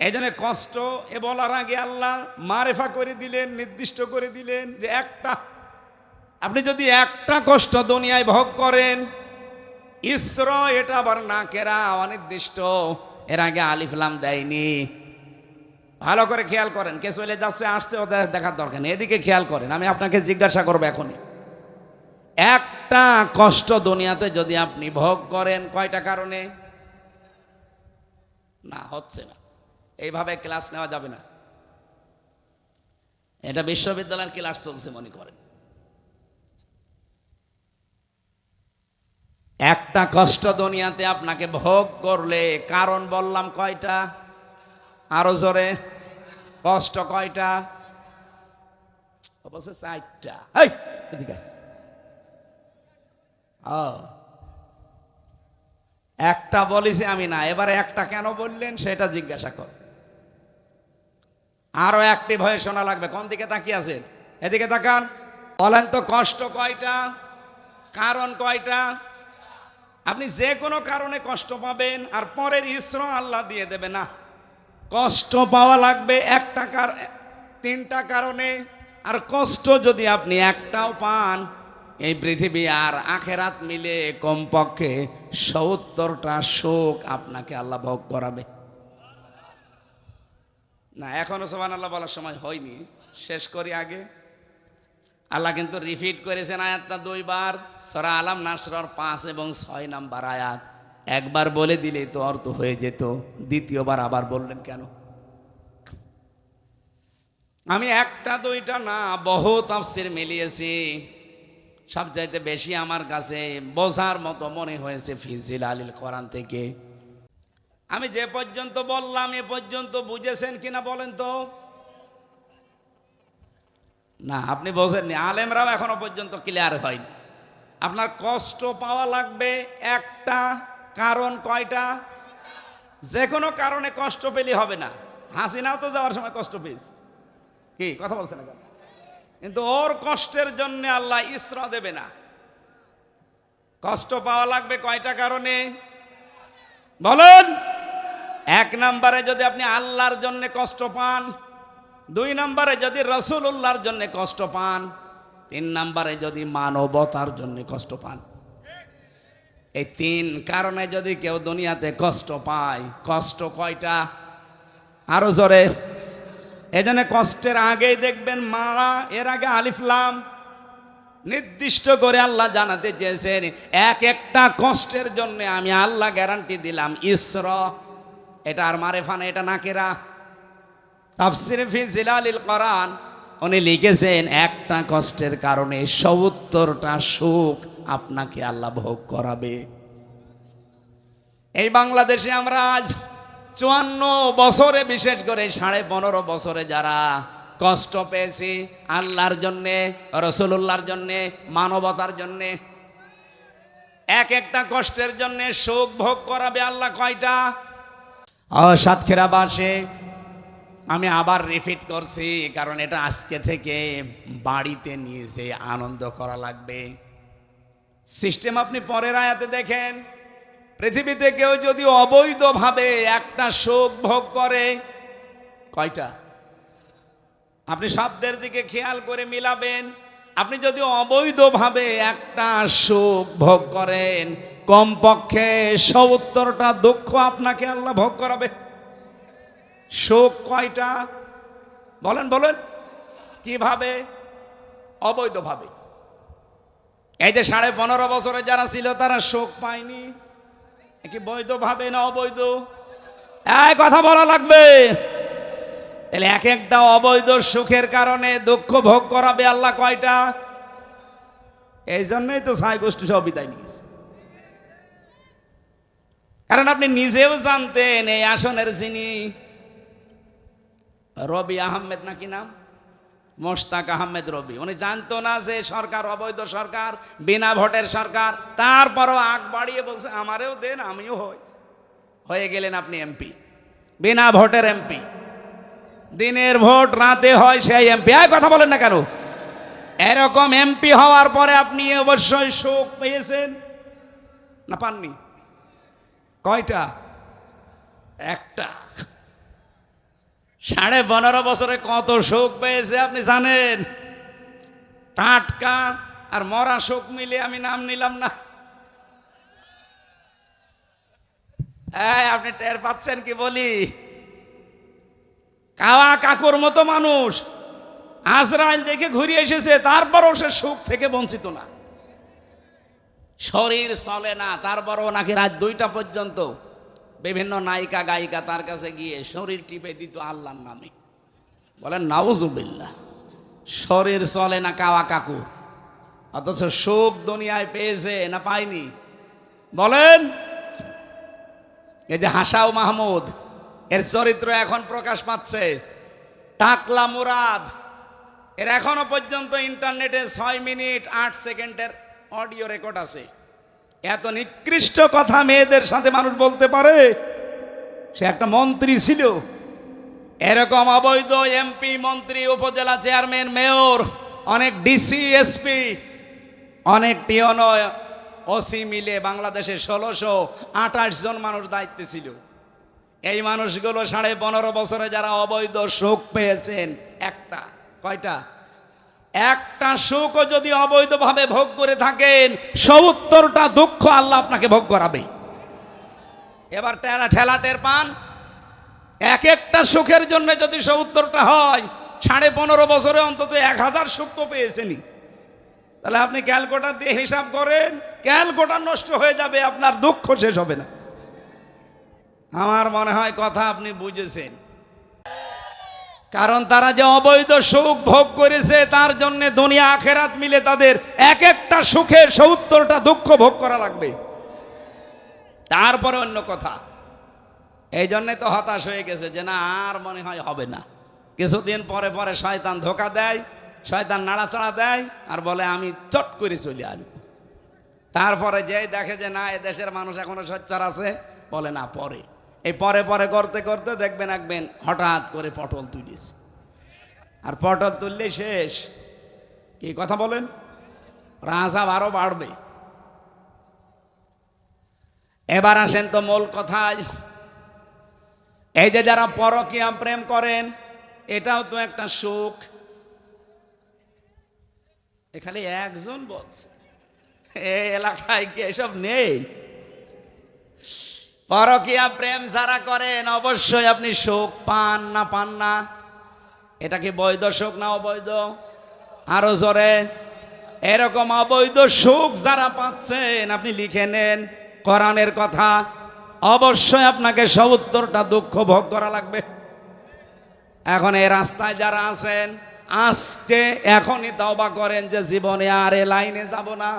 এই জন্য কষ্ট এ বলার আগে আল্লাহ মারেফা করে দিলেন, নির্দিষ্ট করে দিলেন যে একটা। আপনি যদি একটা কষ্ট দুনিয়ায় ভোগ করেন, ইসর এটা আবার নাকেরা, অনির্দিষ্ট, এর আগে আলিফ লাম দেয়নি। ভালো করে খেয়াল করেন, কে চলে যাচ্ছে আসছে ওদের দেখার দরকার নেই, এদিকে খেয়াল করেন। আমি আপনাকে জিজ্ঞাসা করবো এখনই, একটা কষ্ট দুনিয়াতে যদি আপনি ভোগ করেন কয়টা কারণে? না, হচ্ছে না, এইভাবে ক্লাস নেওয়া যাবে না। এটা বিশ্ববিদ্যালয়ের ক্লাস চলছে মনে করেন। একটা কষ্ট দুনিয়াতে আপনাকে ভোগ করলে কারণ বললাম কয়টা? আরো জোরে, কষ্ট কয়টা? বলছে 4টা। এই এদিকে একটা বলিছি আমি না, এবারে একটা কেন বললেন সেটা জিজ্ঞাসা কর। আরো অ্যাক্টিভ হয়ে শোনা লাগবে। কোন দিকে তাকিয়ে আছেন? এদিকে তাকান। বলেন তো কষ্ট কয়টা, কারণ কয়টা? আপনি যে কোনো কারণে কষ্ট পাবেন আর পরের ইসর আল্লাহ দিয়ে দেবে না। কষ্ট পাওয়া লাগবে 3টা কারণে। আর কষ্ট যদি আপনি একটাও পান, এই পৃথিবী আর আখেরাত মিলে কমপক্ষে 70টা শোক আপনাকে আল্লাহ ভোগ করাবে না। এখনো সুবহানাল্লাহ বলার সময় হয়নি, শেষ করি আগে। আল্লাহ কিন্তু রিপিট করেছেন আয়াতটা 2 বার, সূরা আলাম নাসর 5 এবং 6 নাম্বার আয়াত। একবার বলে দিলেই তো অর্থ হয়ে যেত, দ্বিতীয়বার আবার বললেন কেন? আমি 1টা 2টা না, বহু তাফসীর মিলিয়েছি। সবচাইতে বেশি আমার কাছে বোঝার মতো মনে হয়েছে ফি জিলালিল কোরআন থেকে। আমি যে পর্যন্ত বললাম এ পর্যন্ত বুঝেছেন কিনা বলেন তো? না, আপনি বোঝেননি, আলেমরাও এখনো পর্যন্ত ক্লিয়ার হয়নি। আপনার কষ্ট পাওয়া লাগবে একটা কারণ, কয়টা? যে কোনো কারণে কষ্ট পেলে হবে না। হাসিনাও তো যাওয়ার সময় কষ্ট পেয়েছে, কি কথা বলছে না কেন? কিন্তু ওর কষ্টের জন্য আল্লাহ ইসরা দেবে না। কষ্ট পাওয়া লাগবে কয়টা কারণে বলেন? 1 নম্বরে যদি আপনি আল্লাহর জন্য কষ্ট পান, 2 নম্বরে যদি রাসূলুল্লাহর জন্য কষ্ট পান, 3 নম্বরে যদি মানবতার জন্য কষ্ট পান। এই 3 কারণে যদি কেউ দুনিয়াতে কষ্ট পায়, কষ্ট কয়টা? আরো জোরে। এজন্য কষ্টের আগেই দেখবেন মা, এর আগে আলিফ লাম। নির্দিষ্ট করে আল্লাহ জানাতে চেয়েছেন একটা কষ্টের জন্য আমি আল্লাহ গ্যারান্টি দিলাম ইসরা। এটা আর মারেফা না, এটা নাকেরা। তাফসিরে ফি জিলালিল কোরআন উনি লিখেছেন একটা কষ্টের কারণে ৭০টা সুখ আপনাকে আল্লাহ ভোগ করাবে। এই বাংলাদেশে আমরা আজ ৫৪ বছরে, বিশেষ করে ১৫.৫ বছরে যারা কষ্ট পেয়েছি আল্লাহর জন্যে, রাসূলুল্লাহর জন্যে, মানবতার জন্যে, এক একটা কষ্টের জন্যে সুখ ভোগ করাবে আল্লাহ কয়টা? সাতক্ষীরাবাসী, আমি আবার রিপিট করছি কারণ এটা আজকে থেকে বাড়িতে নিয়ে যে আনন্দ করা লাগবে। সিস্টেম আপনি পরের আয়াতে দেখেন, পৃথিবীতে কেউ যদি অবৈধভাবে একটা সুখ ভোগ করে, কয়টা? আপনি শব্দের দিকে খেয়াল করে মিলাবেন। আপনি যদি অবৈধভাবে একটা সুখ ভোগ করেন, কমপক্ষে ৭০টা দুঃখ আপনাকে আল্লাহ ভোগ করাবে। সুখ কয়টা? বলেন বলেন, কিভাবে? অবৈধভাবে। এই যে ১৫.৫ বছরে যারা ছিল তারা সুখ পায়নি, কি বৈধভাবে না অবৈধ? এই কথা বলা লাগবে। তাহলে এক একটা অবৈধ সুখের কারণে দুঃখ ভোগ করাবে আল্লাহ কয়টা? এই জন্যই তো ছাই গোষ্ঠী সব বিদায় নিয়েছে। কারণ আপনি নিজেও জানতেন এই আসনের যিনি রবি আহমেদ, নাকি নাম মোশতাক আহমেদ রবি, উনি জানতো না যে সরকার অবৈধ সরকার, বিনা ভোটের সরকার। তারপরও আগ বাড়িয়ে বলছে আমারেও দেন, আমিও হয়ে গেলেন আপনি এমপি, বিনা ভোটের এমপি। দিনের ভোট রাতে হয় সেই এমপি। এই কথা বলেন না কেন? এরকম এমপি হওয়ার পরে আপনি অবশ্যই সুখ পেয়েছেন না পাননি? কয়টা? একটা। ১৫.৫ বছরে কত সুখ পেয়েছে আপনি জানেন? টাটকা আর মরা সুখ মিলে আমি নাম নিলাম না। আপনি টের পাচ্ছেন কি বলি? কাওয়া কাকুর মতো মানুষ আজরাইল দেখে ঘুরে এসেছে, তারপরও সে সুখ থেকে বঞ্চিত না। শরীর চলে না, তারপরও নাকি রাত ২টা পর্যন্ত বিভিন্ন নায়িকা গায়িকা তার কাছে গিয়ে শরীর টিপে দিত আল্লাহর নামে। বলেন নাউজুবিল্লাহ। শরীর চলে না কাওয়া কাকু, অথচ সুখ দুনিয়ায় পেয়েছে না পায়নি? বলেন। এই যে হাসাও মাহমুদ, এর চরিত্র এখন প্রকাশ পাচ্ছে। টাকলা মুরাদ, এর এখনো পর্যন্ত ইন্টারনেটে ৬ মিনিট ৮ সেকেন্ডের অডিও রেকর্ড আছে। এত নিকৃষ্ট কথা মেয়েদের সাথে মানুষ বলতে পারে? সে একটা মন্ত্রী ছিল। এরকম অবৈধ এমপি, মন্ত্রী, উপজেলা চেয়ারম্যান, মেয়র, অনেক ডিসি, এসপি, অনেক টিওনো, ওসি মিলে বাংলাদেশে ১৬২৮ জন মানুষ দায়িত্বে ছিল। এই মানুষগুলো ১৫.৫ বছরে যারা অবৈধ সুখ পেয়েছেন, একটা, কয়টা? একটা সুখও যদি অবৈধভাবে ভোগ করে থাকেন, ৭০টা দুঃখ আল্লাহ আপনাকে ভোগ করাবে। এবার ঠেলা টের পান। এক একটা সুখের জন্য যদি ৭০টা হয়, ১৫.৫ বছরে অন্তত ১,০০০ সুখ তো পেয়েছেনই। তাহলে আপনি ক্যালকুলেটর দিয়ে হিসাব করেন, ক্যালকুলেটর নষ্ট হয়ে যাবে, আপনার দুঃখ শেষ হবে না। আমার মনে হয় কথা আপনি বুঝেছেন। কারণ তারা যে অবৈধ সুখ ভোগ করেছে, তার জন্য দুনিয়া আখেরাত মিলে তাদের এক একটা সুখের ৭০টা দুঃখ ভোগ করা লাগবে। তারপরে অন্য কথা। এই জন্যে তো হতাশ হয়ে গেছে যে না, আর মনে হয় হবে না। কিছুদিন পরে পরে শয়তান ধোকা দেয়, শয়তান নাড়াচাড়া দেয়, আর বলে আমি চট করে চলে আসবো। তারপরে যেই দেখে যে না, এদেশের মানুষ এখনো সোচ্চার আছে, বলে না পরে। এই পরে পরে করতে করতে দেখবেন হঠাৎ করে পটল তুলিস, আর পটল তুললে শেষ। কি কথা বলেন? রাজা আরো বাড়বে। এবার আসেন তো মূল কথায়। এই যে যারা পরকীয়া প্রেম করেন, এটাও তো একটা সুখ। এখানে একজন বলছে, এই এলাকায় কি এসব নেই? পরকীয়া প্রেম যারা করেন, অবশ্যই আপনি সুখ পান না পান না? এটা কি বৈধ সুখ না অবৈধ? আরো জোরে। এরকম অবৈধ সুখ যারা পাচ্ছেন, আপনি লিখে নেন কোরআনের কথা, অবশ্যই আপনাকে ৭০টা দুঃখ ভোগ করা লাগবে। এখন এই রাস্তায় যারা আছেন আজকে এখনই তওবা করেন যে জীবনে আর এ লাইনে যাব না।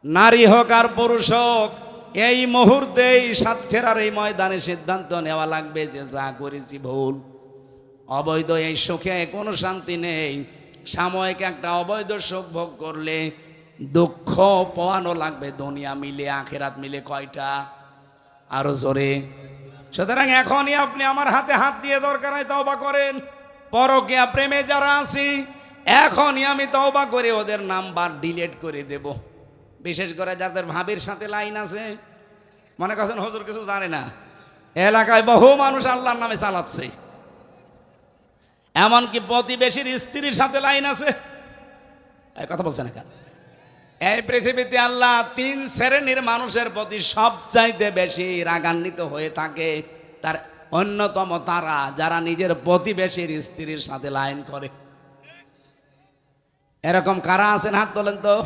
নারী হোক আর পুরুষ হোক, এই মুহূর্তেই সাতক্ষীরার এই ময়দানে সিদ্ধান্ত নেওয়া লাগবে যে যা করেছি ভুল। অবৈধ এই সুখে কোনো শান্তি নেই। সাময়িক একটা অবৈধ সুখ ভোগ করলে দুঃখ পোয়ানো লাগবে দুনিয়া মিলে আখেরাত মিলে কয়টা, আরো জোরে। সুতরাং এখনই আপনি আমার হাতে হাত দিয়ে দরকার হয় তওবা করেন। পরকীয়া প্রেমে যারা আছি এখনই আমি তওবা করে ওদের নাম্বার ডিলিট করে দেব। বিশেষ করে যাদের ভাবির সাথে লাইন আছে, মনে করছেন হুজুর কিছু জানে না, এলাকায় বহু মানুষ আল্লাহর নামে চালাচ্ছে। এমনকি প্রতিবেশীর স্ত্রীর সাথে লাইন আছে। এই কথা বলছেন না কেন? এই পৃথিবীতে আল্লাহ তিন শ্রেণীর মানুষের প্রতি সবচাইতে বেশি রাগান্বিত হয়ে থাকে। তার অন্যতম তারা যারা নিজের প্রতিবেশীর স্ত্রীর সাথে লাইন করে। এরকম কারা আছেন হাত তোলেন তো।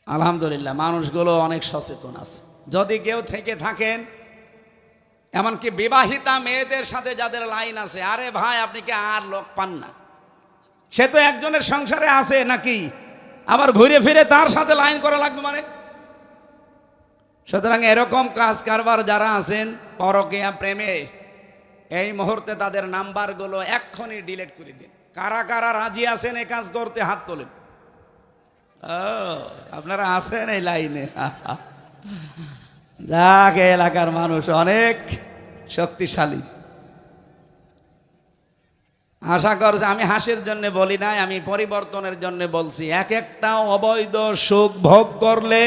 আলহামদুলিল্লাহ, মানুষগুলো অনেক সচেতন আছে। যদি কেউ থেকে থাকেন, এমনকি বিবাহিতা মেয়েদের সাথে যাদের লাইন আছে, আরে ভাই আপনি কি আর লোক পান না? সে তো একজনের সংসারে আছে নাকি, আবার ঘুরে ফিরে তার সাথে লাইন করা লাগবে মানে? সুতরাং এরকম কাজ কারবার যারা আছেন পরকীয়া প্রেমে, এই মুহূর্তে তাদের নাম্বারগুলো এক্ষুনি ডিলিট করে দিন। কারা কারা রাজি আছেন এই কাজ করতে হাত তোলেন। আপনারা আছেন এই লাইনে? যাক, এলাকার মানুষ অনেক শক্তিশালী। আশা করছি, আমি হাসির জন্য বলি নাই, আমি পরিবর্তনের জন্য বলছি। এক একটা অবৈধ সুখ ভোগ করলে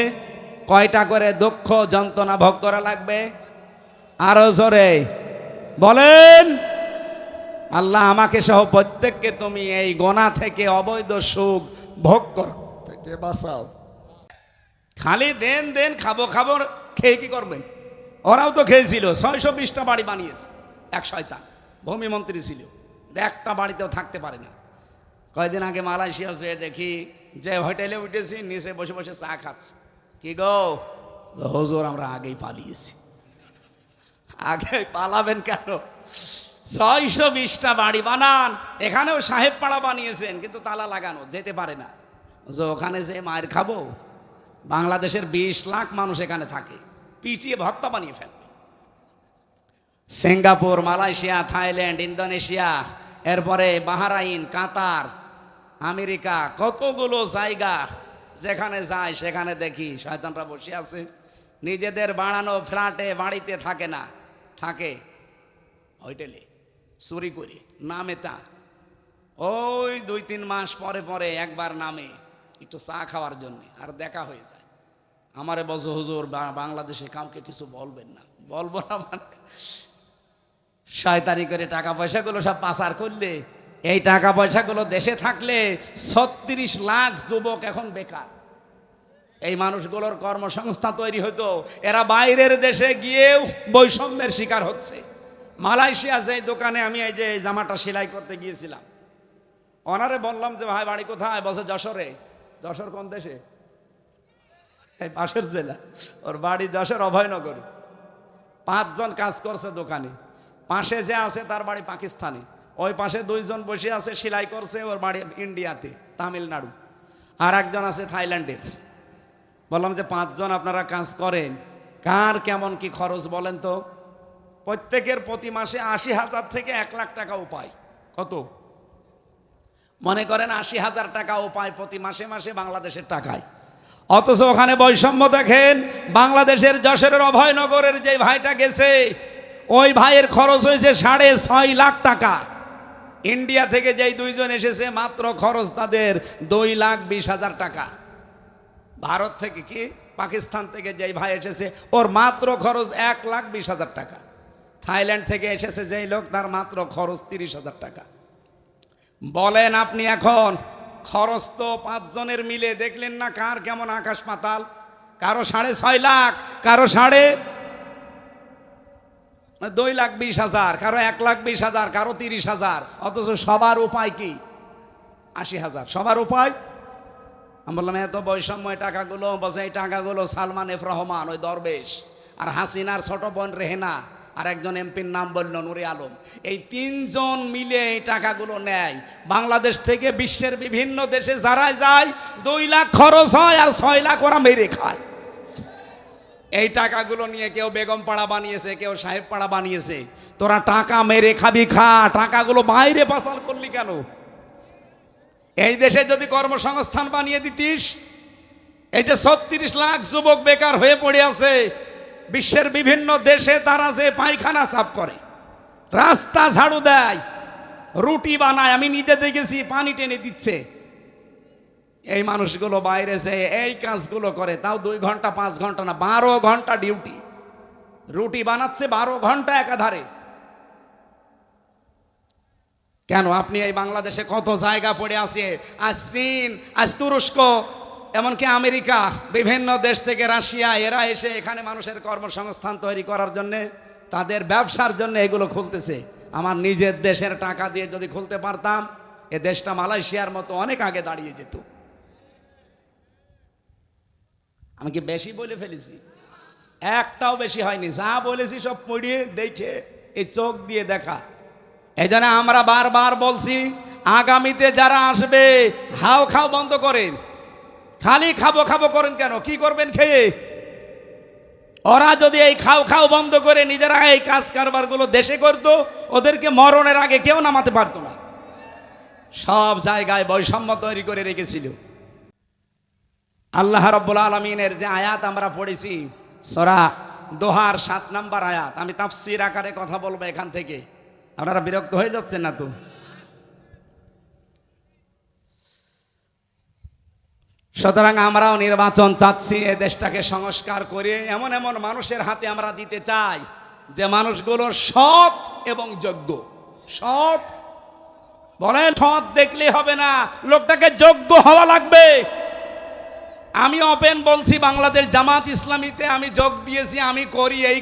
কয়টা করে দুঃখ যন্ত্রণা ভোগ করা লাগবে? আরো জোরে বলেন। আল্লাহ আমাকে সহ প্রত্যেককে তুমি এই গোনা থেকে, অবৈধ সুখ ভোগ করা থেকে বাঁচাও। খালি দেন দেন, খাবো খাবো, খেয়ে কি করবেন? ওরাও তো খেয়েছিল, 620টা বাড়ি বানিয়েছে এক শয়তান, ভূমিমন্ত্রী ছিল, একটা বাড়িতেও থাকতে পারে না। কয়েকদিন আগে মালয়েশিয়া যেয়ে দেখি যে হোটেলে উঠেছি, নিচে বসে বসে চা খাচ্ছে। কি গো হুজুর, আমরা আগেই পালিয়েছি। আগে পালাবেন কেন? 620টা বাড়ি বানান, এখানেও সাহেব পাড়া বানিয়েছেন, কিন্তু তালা লাগানো, যেতে পারে না। ওখানে যে মায়ের খাবো, বাংলাদেশের 20 লাখ মানুষ এখানে থাকে, পিটিয়ে ভর্তা বানিয়ে ফেলবে। সিঙ্গাপুর, মালয়েশিয়া, থাইল্যান্ড, ইন্দোনেশিয়া, এরপরে বাহরাইন, কাতার, আমেরিকা, কতগুলো জায়গা যেখানে যায় সেখানে দেখি শয়তানরা বসে আছে। নিজেদের বানানো ফ্ল্যাটে বাড়িতে থাকে না, থাকে হোটেলে চুরি করে। নামে তা ওই 2-3 মাস পরে পরে একবার নামে একটু চা খাওয়ার জন্য, আর দেখা হয়ে যায়। আমারে বলছো হুজুর বাংলাদেশে কাউকে কিছু বলবেন না। বলবো না মানে? শয়তানি করে টাকা পয়সাগুলো সব পাচার করলে, এই টাকা পয়সাগুলো দেশে থাকলে 36 লাখ যুবক এখন বেকার। এই মানুষগুলোর কর্মসংস্থান তৈরি হতো, এরা বাইরের দেশে গিয়েও বৈষম্যের শিকার হচ্ছে। মালয়েশিয়া যে দোকানে আমি এই যে জামাটা সেলাই করতে গিয়েছিলাম, ওনারে বললাম যে ভাই বাড়ি কোথায়? বলছে যশোরে। যশোর কোন দেশে? এই পাশের জেলা। ওর বাড়ি যশোর অভয়নগর। 5 জন কাজ করছে দোকানে। পাশে যে আছে তার বাড়ি পাকিস্তানে। ওই পাশে 2 জন বসে আছে সেলাই করছে, ওর বাড়ি ইন্ডিয়াতে, তামিলনাড়ু। আর একজন আছে থাইল্যান্ডের। বললাম যে 5 জন আপনারা কাজ করেন, কার কেমন কি খরচ বলেন তো? প্রত্যেকের প্রতি মাসে 80,000 থেকে 1 লাখ টাকা উপায়। কত মনে করেন? 80,000 টাকা উপায় প্রতি মাসে মাসে বাংলাদেশের টাকায়। অথচ ওখানে বৈষম্য দেখেন। বাংলাদেশের যশোরের অভয়নগরের যে ভাইটা গেছে, ওই ভাইয়ের খরচ হয়েছে 6.5 লাখ টাকা। ইন্ডিয়া থেকে যেই 2 জন এসেছে, মাত্র খরচ তাদের 2,20,000 টাকা। ভারত থেকে কি পাকিস্তান থেকে যেই ভাই এসেছে, ওর মাত্র খরচ 1,20,000 টাকা। থাইল্যান্ড থেকে এসেছে যেই লোক, তার মাত্র খরচ 30,000 টাকা। বলেন আপনি এখন খরচ তো 5 জনের মিলে দেখলেন না কার কেমন আকাশ পাতাল? কারো 6.5 লাখ, কারো 2,20,000, কারো 1,20,000, কারো 30,000। অথচ সবার উপায় কি? 80,000। সবার উপায়। আমি বললাম এত বৈষম্য টাকাগুলো? বলছে এই টাকাগুলো সালমান এফ রহমান, ওই দরবেশ, আর হাসিনার ছোট বোন রেহেনা, আর একজন এমপির নাম বলল নুরে আলম। এই তিনজন মিলে এই টাকাগুলো নেয় বাংলাদেশ থেকে। বিশ্বের বিভিন্ন দেশে যারা যায় 2 লাখ খরচ হয় আর 6 লাখ ওরা মেরে খায়। এই টাকাগুলো নিয়ে কেউ বেগম পাড়া বানিয়েছে, কেউ সাহেব পাড়া বানিয়েছে। তোরা টাকা মেরে খাবি, খা। টাকাগুলো বাইরে পাচার করলি কেন? এই দেশে যদি কর্মসংস্থান বানিয়ে দিতিস, এই যে 36 লাখ যুবক বেকার হয়ে পড়ে আছে বিশ্বের বিভিন্ন দেশে, তারা যে পায়খানা সাফ করে, রাস্তা ঝাড়ু দেয়, রুটি বানায়, আমি নিজে দেখেছি, পানি টেনে দিচ্ছে। এই মানুষগুলো বাইরে যে এই কাজগুলো করে, তাও 2 ঘন্টা 5 ঘন্টা না, 12 ঘন্টা ডিউটি। রুটি বানাচ্ছে 12 ঘন্টা একাধারে। কেন? আপনি এই বাংলাদেশে কত জায়গা পড়ে আছে, আজ চীন, আজ তুরস্ক, এমনকি আমেরিকা, বিভিন্ন দেশ থেকে রাশিয়া, এরা এসে এখানে মানুষের কর্মসংস্থান তৈরি করার জন্যে, তাদের ব্যবসার জন্য এগুলো খুলতেছে। আমার নিজের দেশের টাকা দিয়ে যদি খুলতে পারতাম, এ দেশটা মালয়েশিয়ার মতো অনেক আগে দাঁড়িয়ে যেত। আমি কি বেশি বলে ফেলেছি? একটাও বেশি হয়নি। যা বলেছি সব পড়িয়ে দেখে, এই চোখ দিয়ে দেখা। এই জন্য আমরা বারবার বলছি, আগামীতে যারা আসবে হাও খাও বন্ধ করেন। খালি খাবো খাবো করেন কেন? কি করবেন খেয়ে? ওরা যদি এই খাও খাও বন্ধ করে নিজেরা এই কাজ কারবারগুলো দেশে করতো, ওদেরকে মরণের আগে কেউ নামাতে পারতো না। সব জায়গায় বৈষম্য তৈরি করে রেখেছিল। আল্লাহ রাব্বুল আলামিনের যে আয়াত আমরা পড়েছি, সূরা দোহার 7 নম্বর আয়াত, আমি তাফসীর আকারে কথা বলবো এখান থেকে। আপনারা বিরক্ত হয়ে যাচ্ছেন না তো? সুতরাং আমরাও নির্বাচন চাচ্ছি, এ দেশটাকে সংস্কার করে এমন এমন মানুষের হাতে আমরা দিতে চাই যে মানুষগুলো সৎ এবং যোগ্য। সৎ বলেন, সৎ দেখলে হবে না, লোকটাকে যোগ্য হওয়া লাগবে। আমি ওপেন বলছি, বাংলাদেশ জামাত ইসলামীতে আমি যোগ দিয়েছি, আমি করি এই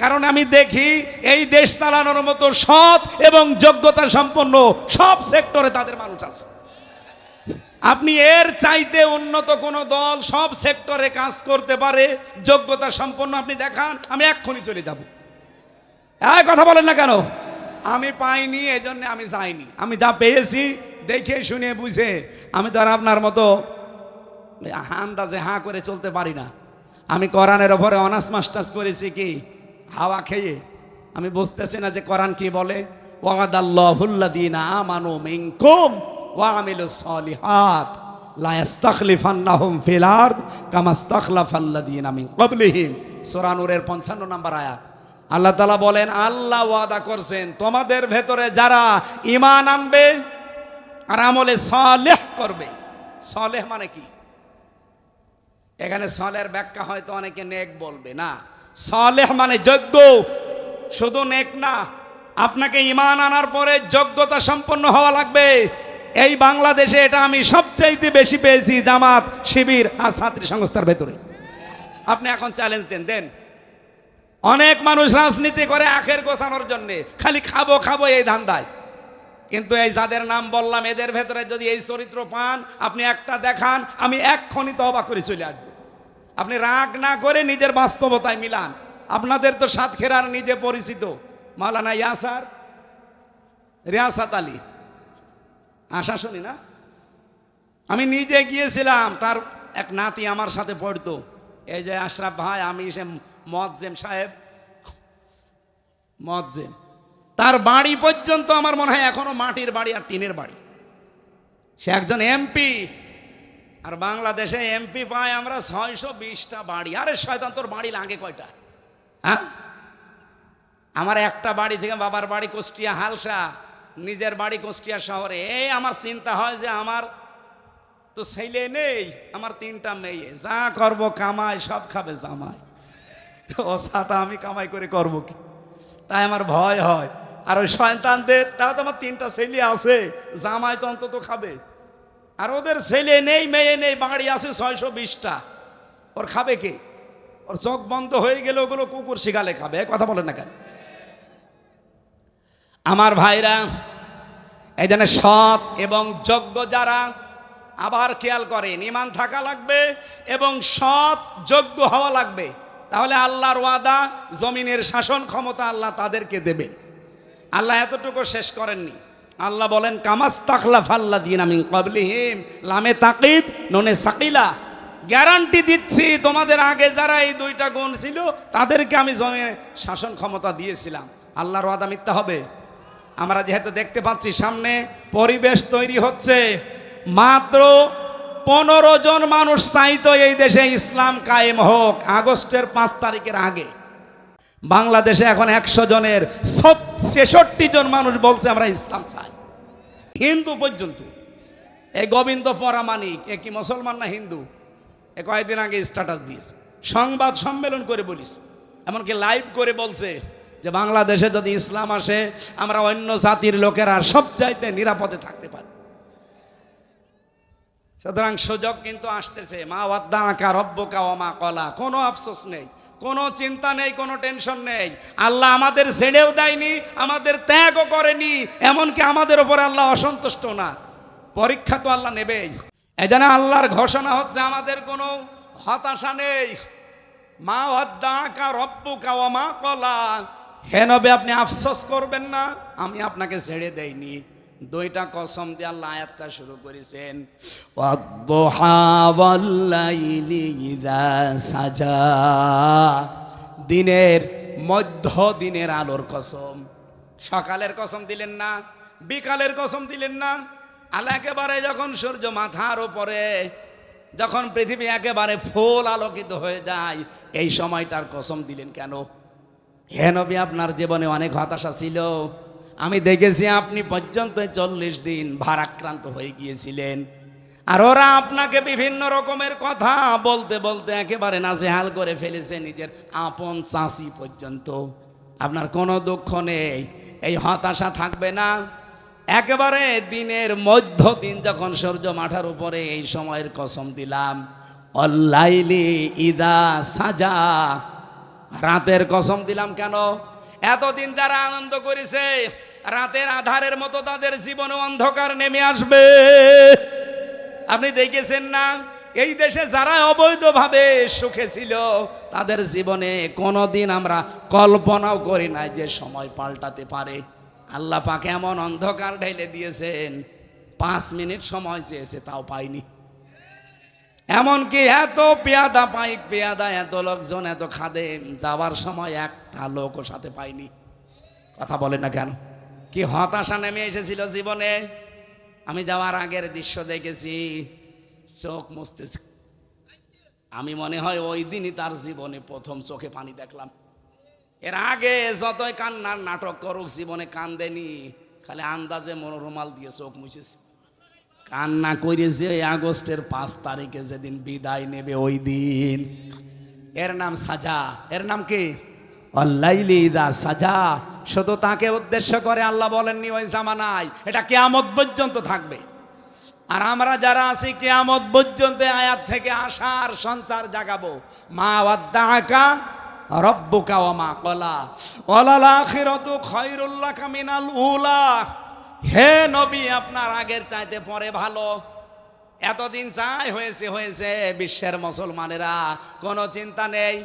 কারণ আমি দেখি এই দেশ চালানোর মতো সৎ এবং যোগ্যতা সম্পন্ন সব সেক্টরে তাদের মানুষ আছে। আপনি এর চাইতে উন্নত কোন দল সব সেক্টরে কাজ করতে পারে, যোগ্যতা সম্পন্ন, আপনি দেখান, আমি এক্ষুনি চলে যাব। এই কথা বলেন না কেন? আমি পাইনি, এজন্য আমি যাইনি। আমি যা পেয়েছি দেখে শুনে বুঝে, আমি তো আর আপনার মতো আন্দাজে হাঁ করে চলতে পারি না। আমি কোরআনের ওপরে অনার্স মাস্টার্স করেছি কি হাওয়া খেয়ে। আমি বুঝতেছি না যে কোরআন কি বলে। ওয়াদাল্লাহুল্লাযীনা আমানু মিনকুম ওয়া আমিলুস সলিহাত লা ইস্তাখলিফান্নাহুম ফিল আরদ কামা ইস্তাখলাফাল্লাযীনা মিন ক্বাবলিহিম। সূরা নূরের 55 নম্বর আয়াত। আল্লাহ তাআলা বলেন, আল্লাহ ওয়াদা করছেন তোমাদের ভেতরে যারা ঈমান আনবে আর আমলে সালেহ করবে। সালেহ মানে কি? এখানে সালের ব্যাখ্যা হয়তো অনেকে নেক বলবে, না, সালেহ মানে যোগ্য। শুধু নেক না, আপনাকে ঈমান আনার পরে যোগ্যতা সম্পন্ন হওয়া লাগবে। এই বাংলাদেশে এটা আমি সবচাইতে বেশি পেয়েছি জামাত, শিবির আর ছাত্রী সংস্থার ভেতরে। আপনি এখন চ্যালেঞ্জ দেন। অনেক মানুষ রাজনীতি করে আখের গোছানোর জন্যে, খালি খাবো খাবো এই ধান্দায়। কিন্তু এই যাদের নাম বললাম, এদের ভেতরে যদি এই চরিত্র পান, আপনি একটা দেখান, আমি এক্ষুনি তওবা করে চলে আসবো। আপনি রাগ না করে নিজের বাস্তবতায় মিলান। আপনাদের তো সাতক্ষীরার নিজে পরিচিত মাওলানা ইয়াসার রিয়াসাত আলী, আশা শুনি না? আমি নিজে গিয়েছিলাম, তার এক নাতি আমার সাথে পড়তো, এই যে আশরাফ ভাই, আমি সে মুয়াজ্জিম সাহেব, মুয়াজ্জিম, তার বাড়ি পর্যন্ত আমার মনে হয় এখনো মাটির বাড়ি আর টিনের বাড়ি। সে একজন এমপি, আর বাংলাদেশে এমপি পায় আমরা 620টা বাড়ি। আরে শয়তান, তোর বাড়ি লাগে কয়টা? হ্যাঁ, আমার একটা বাড়ি থেকে, বাবার বাড়ি কুষ্টিয়া হালসা, নিজের বাড়ি কুষ্টিয়া শহরে। এই আমার চিন্তা হয় যে আমার তো ছেলে নেই, আমার 3টা মেয়ে, যা করব কামাই সব খাবে জামাই, তো ও সাথে আমি কামাই করে করব কি? তাই আমার ভয় হয়। আর ওই শয়তানদের, তাও তো আমার 3টা ছেলে আছে, জামাই তো অন্তত খাবে। আর ওদের ছেলে নেই, মেয়ে নেই, বাড়ি আছে 620টা, ওর খাবে কে? ওর চোখ বন্ধ হয়ে গেলে ওগুলো কুকুর শিগালে খাবে। কথা বলেন না কেন? আমার ভাইরা, এই জন্য সৎ এবং যোগ্য যারা, আবার খেয়াল করেন, ঈমান থাকা লাগবে এবং সৎ যোগ্য হওয়া লাগবে। তাহলে আল্লাহর ওয়াদা, জমিনের শাসন ক্ষমতা আল্লাহ তাদেরকে দেবেন। আল্লাহ এতটুকু শেষ করেননি। আল্লাহ বলেন কামাস্তাখলাফাল্লাযীনা মিন ক্বাবলিহিম লামে তাকিদ নুনে সাকিলা, গ্যারান্টি দিচ্ছি তোমাদের আগে যারা এই দুইটা গুণ ছিল তাদেরকে আমি জমিনে শাসন ক্ষমতা দিয়েছিলাম। আল্লাহর ওয়াদা মিথ্যা হবে? আমরা যেহেতু দেখতে পাচ্ছি সামনে পরিবেশ তৈরি হচ্ছে, মাত্র 15 জন মানুষ চাইতো এই দেশে ইসলাম কায়েম হোক আগস্টের 5 তারিখের আগে। বাংলাদেশে এখন 100 জনের 66 জন মানুষ বলছে আমরা ইসলাম চাই। হিন্দু পর্যন্ত, এই গোবিন্দ পরামানিক এ কি মুসলমান না হিন্দু? এ কয়েকদিন আগে স্ট্যাটাস দিয়েছে, সংবাদ সম্মেলন করে বলিস, এমনকি লাইভ করে বলছে যে বাংলাদেশে যদি ইসলাম আসে আমরা অন্য জাতির লোকেরা সবচাইতে নিরাপদে থাকতে পারি। সুতরাং সুযোগ কিন্তু আসতেছে। মা ওয়াদ্দাআকা রব্বুকা ওয়া মা ক্বালা, কোনো আফসোস নেই, কোনো চিন্তা নেই, কোনো টেনশন নেই। আল্লাহ আমাদের ছেড়েও দেয়নি, আমাদের ত্যাগও করেনি, এমনকি আমাদের ওপরে আল্লাহ অসন্তুষ্ট না। পরীক্ষা তো আল্লাহ নেবেই। এজন্য আল্লাহর ঘোষণা হচ্ছে আমাদের কোনো হতাশা নেই। মা ওয়াদ্দাআকা রব্বুকা ওয়া মা ক্বালা, হে নবী আপনি আফসোস করবেন না, আমি আপনাকে ছেড়ে দেইনি। দুইটা কসম দিয়ে আল্লাহ আয়াতটা শুরু করেছেন, ওয়াদ-দুহা ওয়াল-লাইলি ইযা সাজা, দিনের মধ্য দিনের আলোর কসম। সকালের কসম দিলেন না, বিকালের কসম দিলেন না। আল্লাহ একেবারে যখন সূর্য মাথার উপরে, যখন পৃথিবী একেবারে ফুল আলোকিত হয়ে যায়, এই সময়টার কসম দিলেন কেন? হে নবী আপনার জীবনে অনেক হতাশা ছিল, আমি দেখেছি আপনি পর্যন্ত 40 দিন ভারাক্রান্ত হয়ে গিয়েছিলেন। আর ওরা আপনাকে বিভিন্ন রকমের কথা বলতে বলতে একেবারে নাজেহাল করে ফেলেছে, নিজের আপন চাচি পর্যন্ত। আপনার কোনো দুঃখ নেই, এই হতাশা থাকবে না। একেবারে দিনের মধ্য দিন যখন সূর্য মাথার উপরে, এই সময়ের কসম দিলাম। অল-লাইলি ইযা সাজা, রাতের কসম দিলাম কেন? এতদিন যারা আনন্দ করেছে, রাতের আধারের মতো তাদের জীবনে অন্ধকার নেমে আসবে। আপনি দেখেছেন না, এই দেশে যারা অবৈধভাবে সুখে ছিল তাদের জীবনে কোনোদিন আমরা কল্পনাও করি নাই যে সময় পাল্টাতে পারে। আল্লাহ পাক এমন অন্ধকার ঢেলে দিয়েছেন, 5 মিনিট সময় চেয়েছে তাও পাইনি। এমনকি এত পেয়াদা পাইক পেয়াদা, এত লোকজন, এত খাদেম, যাওয়ার সময় একটা লোকও সাথে পাইনি। কথা বলে না কেন? কি হতাশা নেমে এসেছিল জীবনে। আমি যাওয়ার আগের দৃশ্য দেখেছি, চোখ মুছতেছি। আমি মনে হয় ওই দিনই তার জীবনে প্রথম চোখে পানি দেখলাম। এর আগে যতই কান্নার নাটক করুক জীবনে কান্দেনি, খালি আন্দাজে মনোরুমাল দিয়ে চোখ মুছেছে। কান্না করেছে আগস্টের 5 তারিখে, যেদিন বিদায় নেবে ওই দিন। এর নাম সাজা। এর নাম কি? অল-লাইলি ইযা সাজা। শুধু তাকে উদ্দেশ্য করে আল্লাহ বলেননি ওই জামানায়, এটা কিয়ামত পর্যন্ত থাকবে। আর আমরা যারা আছি কিয়ামত পর্যন্ত আয়াত থেকে আশার সঞ্চার জাগাবো। মা ওয়াদ্দাআকা রব্বুকা ওয়া মা ক্বালা ওয়ালাল আখিরাতু খায়রুল লাকা মিনাল উলা। হে নবী আপনার আগের চাইতে পরে ভালো। এতদিন যাই হয়েছে হয়েছে, বিশ্বের মুসলমানেরা কোনো চিন্তা নেই।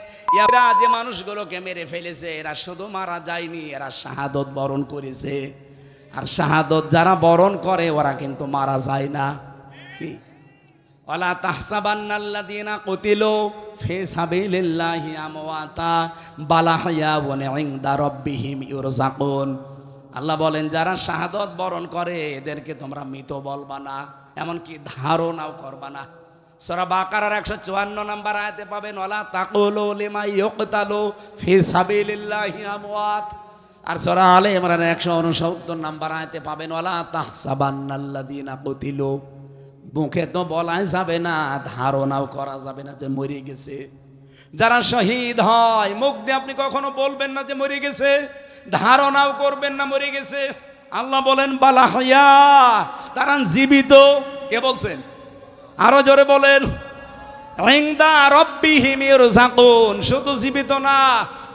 এরা যে মানুষগুলোকে মেরে ফেলেছে, এরা শুধু মারা যায়নি, এরা শাহাদত বরণ করেছে। আর শাহাদত যারা বরণ করে ওরা কিন্তু মারা যায় না। কি? ওয়ালা তাহসাবান্নাল্লাযীনা কুতিলু ফি সাবিলিল্লাহি আমওয়াতা বাল আহইয়াউন ইনদা রাব্বিহিম ইউরযাকুন। আল্লাহ বলেন যারা শাহাদত বরণ করে এদেরকে তোমরা মৃত বলবা না, এমনকি ধারণাও করবা না। সূরা বাকারার 154 নম্বর আয়াতে পাবেন, ওয়ালা তাকুলু লিমা ইউকতালু ফি সাবিলিল্লাহি আমওয়াত। আর সূরা আলে ইমরানের 169 নম্বর আয়াতে পাবেন, ওয়ালা তাহসাবান্নাল্লাযীনা কুতিলু। মুখে তো বলাই যাবে না, ধারণাও করা যাবে না যে মরে গেছে। যারা শহীদ হয় মুখ দিয়ে আপনি কখনো বলবেন না যে মরে গেছে, ধারণাও করবেন না মরে গেছে। আল্লাহ বলেন বাল আহইয়া, তারা জীবিত। কে বলছেন? আরো জোরে বলেন, ইনদা রাব্বিহিম ইউরযাকুন। শুধু জীবিত না,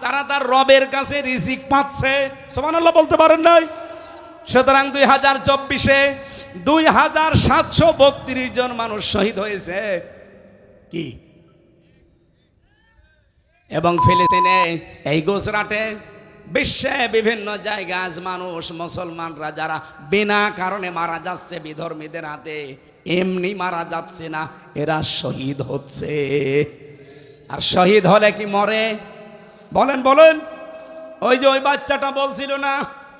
তারা তার রবের কাছে রিজিক পাচ্ছে। সুবহানাল্লাহ বলতে পারেন নাই? সুতরাং 2024-এ 2732 জন মানুষ শহীদ হয়েছে। কি এবং ফিলিস্তিনে, এই গুজরাটে, বিশ্বে বিভিন্ন জায়গায় আজ মানুষ, মুসলমানরা যারা বিনা কারণে মারা যাচ্ছে বিধর্মীদের হাতে, এমনি মারা যাচ্ছে না, এরা শহীদ হচ্ছে। আর শহীদ হলে কি মরে? বলেন বলেন। ওই যে ওই বাচ্চাটা বলছিল না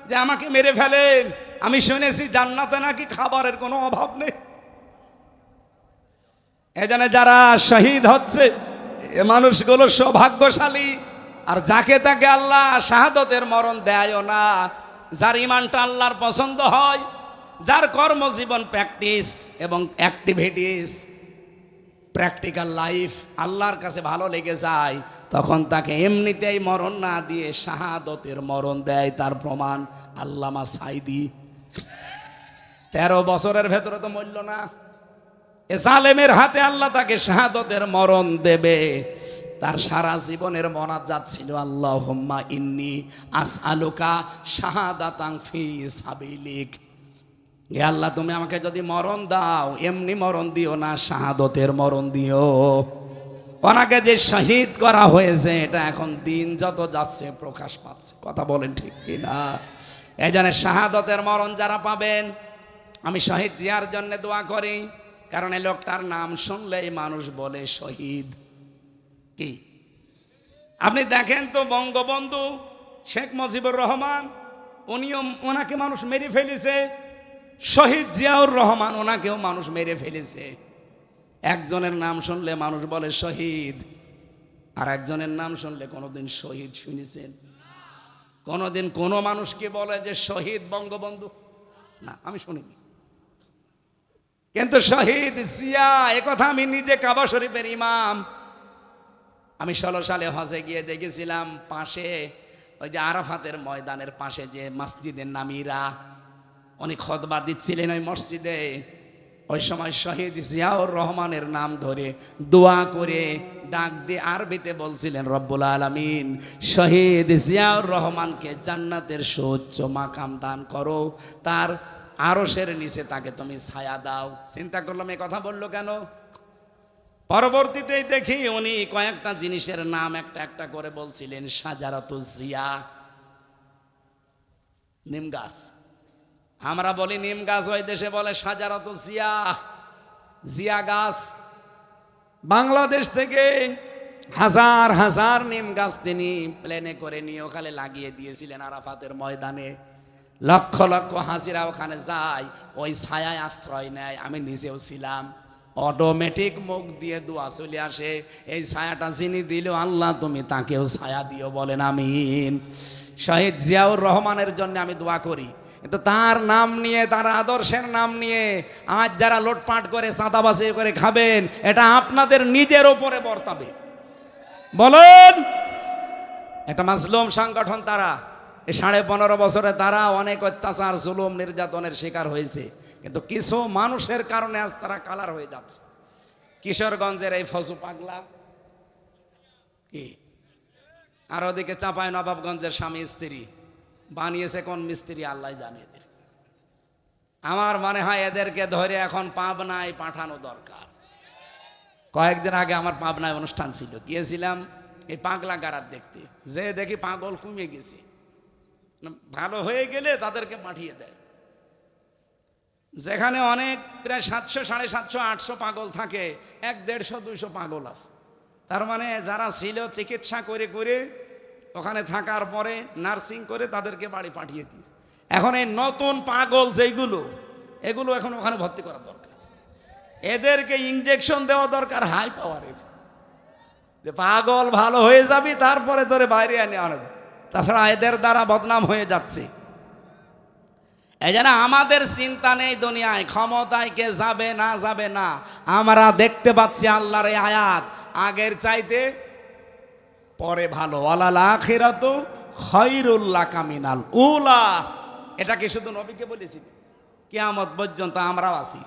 যে আমাকে মেরে ফেলেন, আমি শুনেছি জান্নাতে নাকি খাবারের কোনো অভাব নেই। এজন্য যারা শহীদ হচ্ছে এ মানুষগুলো সৌভাগ্যশালী। আর যাকে তাকে আল্লাহ শাহাদতের মরণ দেয়ও না। যার ইমানটা আল্লাহর পছন্দ হয়, যার কর্মজীবন প্র্যাকটিস এবং অ্যাক্টিভিটিস, প্র্যাকটিক্যাল লাইফ আল্লাহর কাছে ভালো লেগে যায়, তখন তাকে এমনিতেই মরণ না দিয়ে শাহাদতের মরণ দেয়। তার প্রমাণ আল্লামা সাইদি 13 বছরের ভেতরে তো মরল না। এ জালেমের হাতে আল্লাহ তাকে শাহাদতের মরণ দেবে। তার সারা জীবনের মোনাজাত ছিল আল্লাহুম্মা ইন্নী আসআলুকা শাহাদাতান ফি সাবিলিক। হে আল্লাহ, তুমি আমাকে যদি মরণ দাও, এমনি মরণ দিও না, শাহাদতের মরণ দিও। ওনাকে যে শহীদ করা হয়েছে এটা এখন দিন যত যাচ্ছে প্রকাশ পাচ্ছে। কথা বলেন ঠিক কিনা? এই জন্য শাহাদতের মরণ যারা পাবেন, আমি শহীদ জিয়ার জন্য দোয়া করি। কারণ এই লোকটার নাম শুনলেই মানুষ বলে শহীদ। কি আপনি দেখেন তো, বঙ্গবন্ধু শেখ মুজিবুর রহমান, উনিও, ওনাকে মানুষ মেরে ফেলেছে। শহীদ জিয়াউর রহমান, ওনাকেও মানুষ মেরে ফেলেছে। একজনের নাম শুনলে মানুষ বলে শহীদ, আর একজনের নাম শুনলে কোনোদিন শহীদ শুনেছেন? কোনোদিন কোনো মানুষকে বলে যে শহীদ বঙ্গবন্ধু? না, আমি শুনিনি। কিন্তু শহীদ জিয়া, একথা আমি নিজে কাবা শরীফের ইমাম। আমি 16 সালে হজে গিয়ে দেখেছিলাম, পাশে ওই যে আরাফাতের ময়দানের পাশে যে মসজিদের নামিরা অনেক খুতবা দিচ্ছিলেন ওই মসজিদে। ওই সময় শহীদ জিয়াউর রহমানের নাম ধরে দোয়া করে ডাক দিয়ে আরবিতে বলছিলেন, রব্বুল আলামিন শহীদ জিয়াউর রহমানকে জান্নাতের সুউচ্চ মাকাম দান করো, তার আরশের নিচে তাকে তুমি ছায়া দাও। চিন্তা করলাম এই কথা বললো কেন? পরবর্তীতেই দেখি উনি কয়েকটা জিনিসের নাম একটা একটা করে বলছিলেন। শাজারাতুজ জিয়া, নিম গাছ। আমরা বলি নিম গাছ, ওই দেশে বলে শাজারাতুজ জিয়া, জিয়া গাছ। বাংলাদেশ থেকে হাজার হাজার নিম গাছ তিনি প্লেনে করে নিয়ে ওখানে লাগিয়ে দিয়েছিলেন আরাফাতের ময়দানে। লক্ষ লক্ষ হাজিরা ওখানে যায়, ওই ছায়ায় আশ্রয় নেয়। আমি নিজেও ছিলাম। অটোমেটিক মুখ দিয়ে দোয়া চলে আসে, এই ছায়াটা যিনি দিল আল্লাহ তুমি তাকেও ছায়া দিও, বলেন আমিন। শহীদ জিয়াউর রহমানের জন্য আমি দোয়া করি। কিন্তু তার নাম নিয়ে, তার আদর্শের নাম নিয়ে আজ যারা লোটপাট করে চাঁদাবাজি করে খাবেন, এটা আপনাদের নিজের ওপরে বর্তাবে। বলেন, এটা মাজলুম সংগঠন। তারা এই 15.5 বছরে তারা অনেক অত্যাচার, জুলুম, নির্যাতনের শিকার হয়েছে। কিন্তু কিছু মানুষের কারণে আজ তারা কালার হয়ে যাচ্ছে। কিশোরগঞ্জের এই ফজু পাগলা কি, আর ওদিকে চাঁপাই নবাবগঞ্জের স্বামী স্ত্রী বানিয়েছে কোন মিস্ত্রি আল্লাহ জানে এদের। আমার মনে হয় এদেরকে ধরে এখন পাবনায় পাঠানো দরকার। কয়েকদিন আগে আমার পাবনায় অনুষ্ঠান ছিল, গিয়েছিলাম এই পাগলা গারাত দেখতে। যে দেখি পাগল কমে গেছে, ভালো হয়ে গেলে তাদেরকে পাঠিয়ে দেয়। যেখানে অনেক প্রায় 700, 750, 800 পাগল থাকে, 100, 150, 200 পাগল আছে। তার মানে যারা ছিল চিকিৎসা করে করে ওখানে থাকার পরে নার্সিং করে তাদেরকে বাড়ি পাঠিয়ে দিয়েছে। এখন এই নতুন পাগল যেগুলো, এগুলো এখন ওখানে ভর্তি করা দরকার। এদেরকে ইনজেকশন দেওয়া দরকার হাই পাওয়ারের, যে পাগল ভালো হয়ে যাবি তারপরে ধরে বাইরে এনে আনবে। তাছাড়া এদের দ্বারা বদনাম হয়ে যাচ্ছে। এই জন্য আমাদের চিন্তা নেই দুনিয়ায় ক্ষমতায় কে যাবে না যাবে না। আমরা দেখতে পাচ্ছি আল্লাহর এই আয়াত, আগের চাইতে পরে ভালো। ওয়ালাল আখিরাতু খায়রুল লাকা মিনাল উলা। এটা কি শুধু নবীকে বলেছি? কিয়ামত পর্যন্ত আমরাও আছি।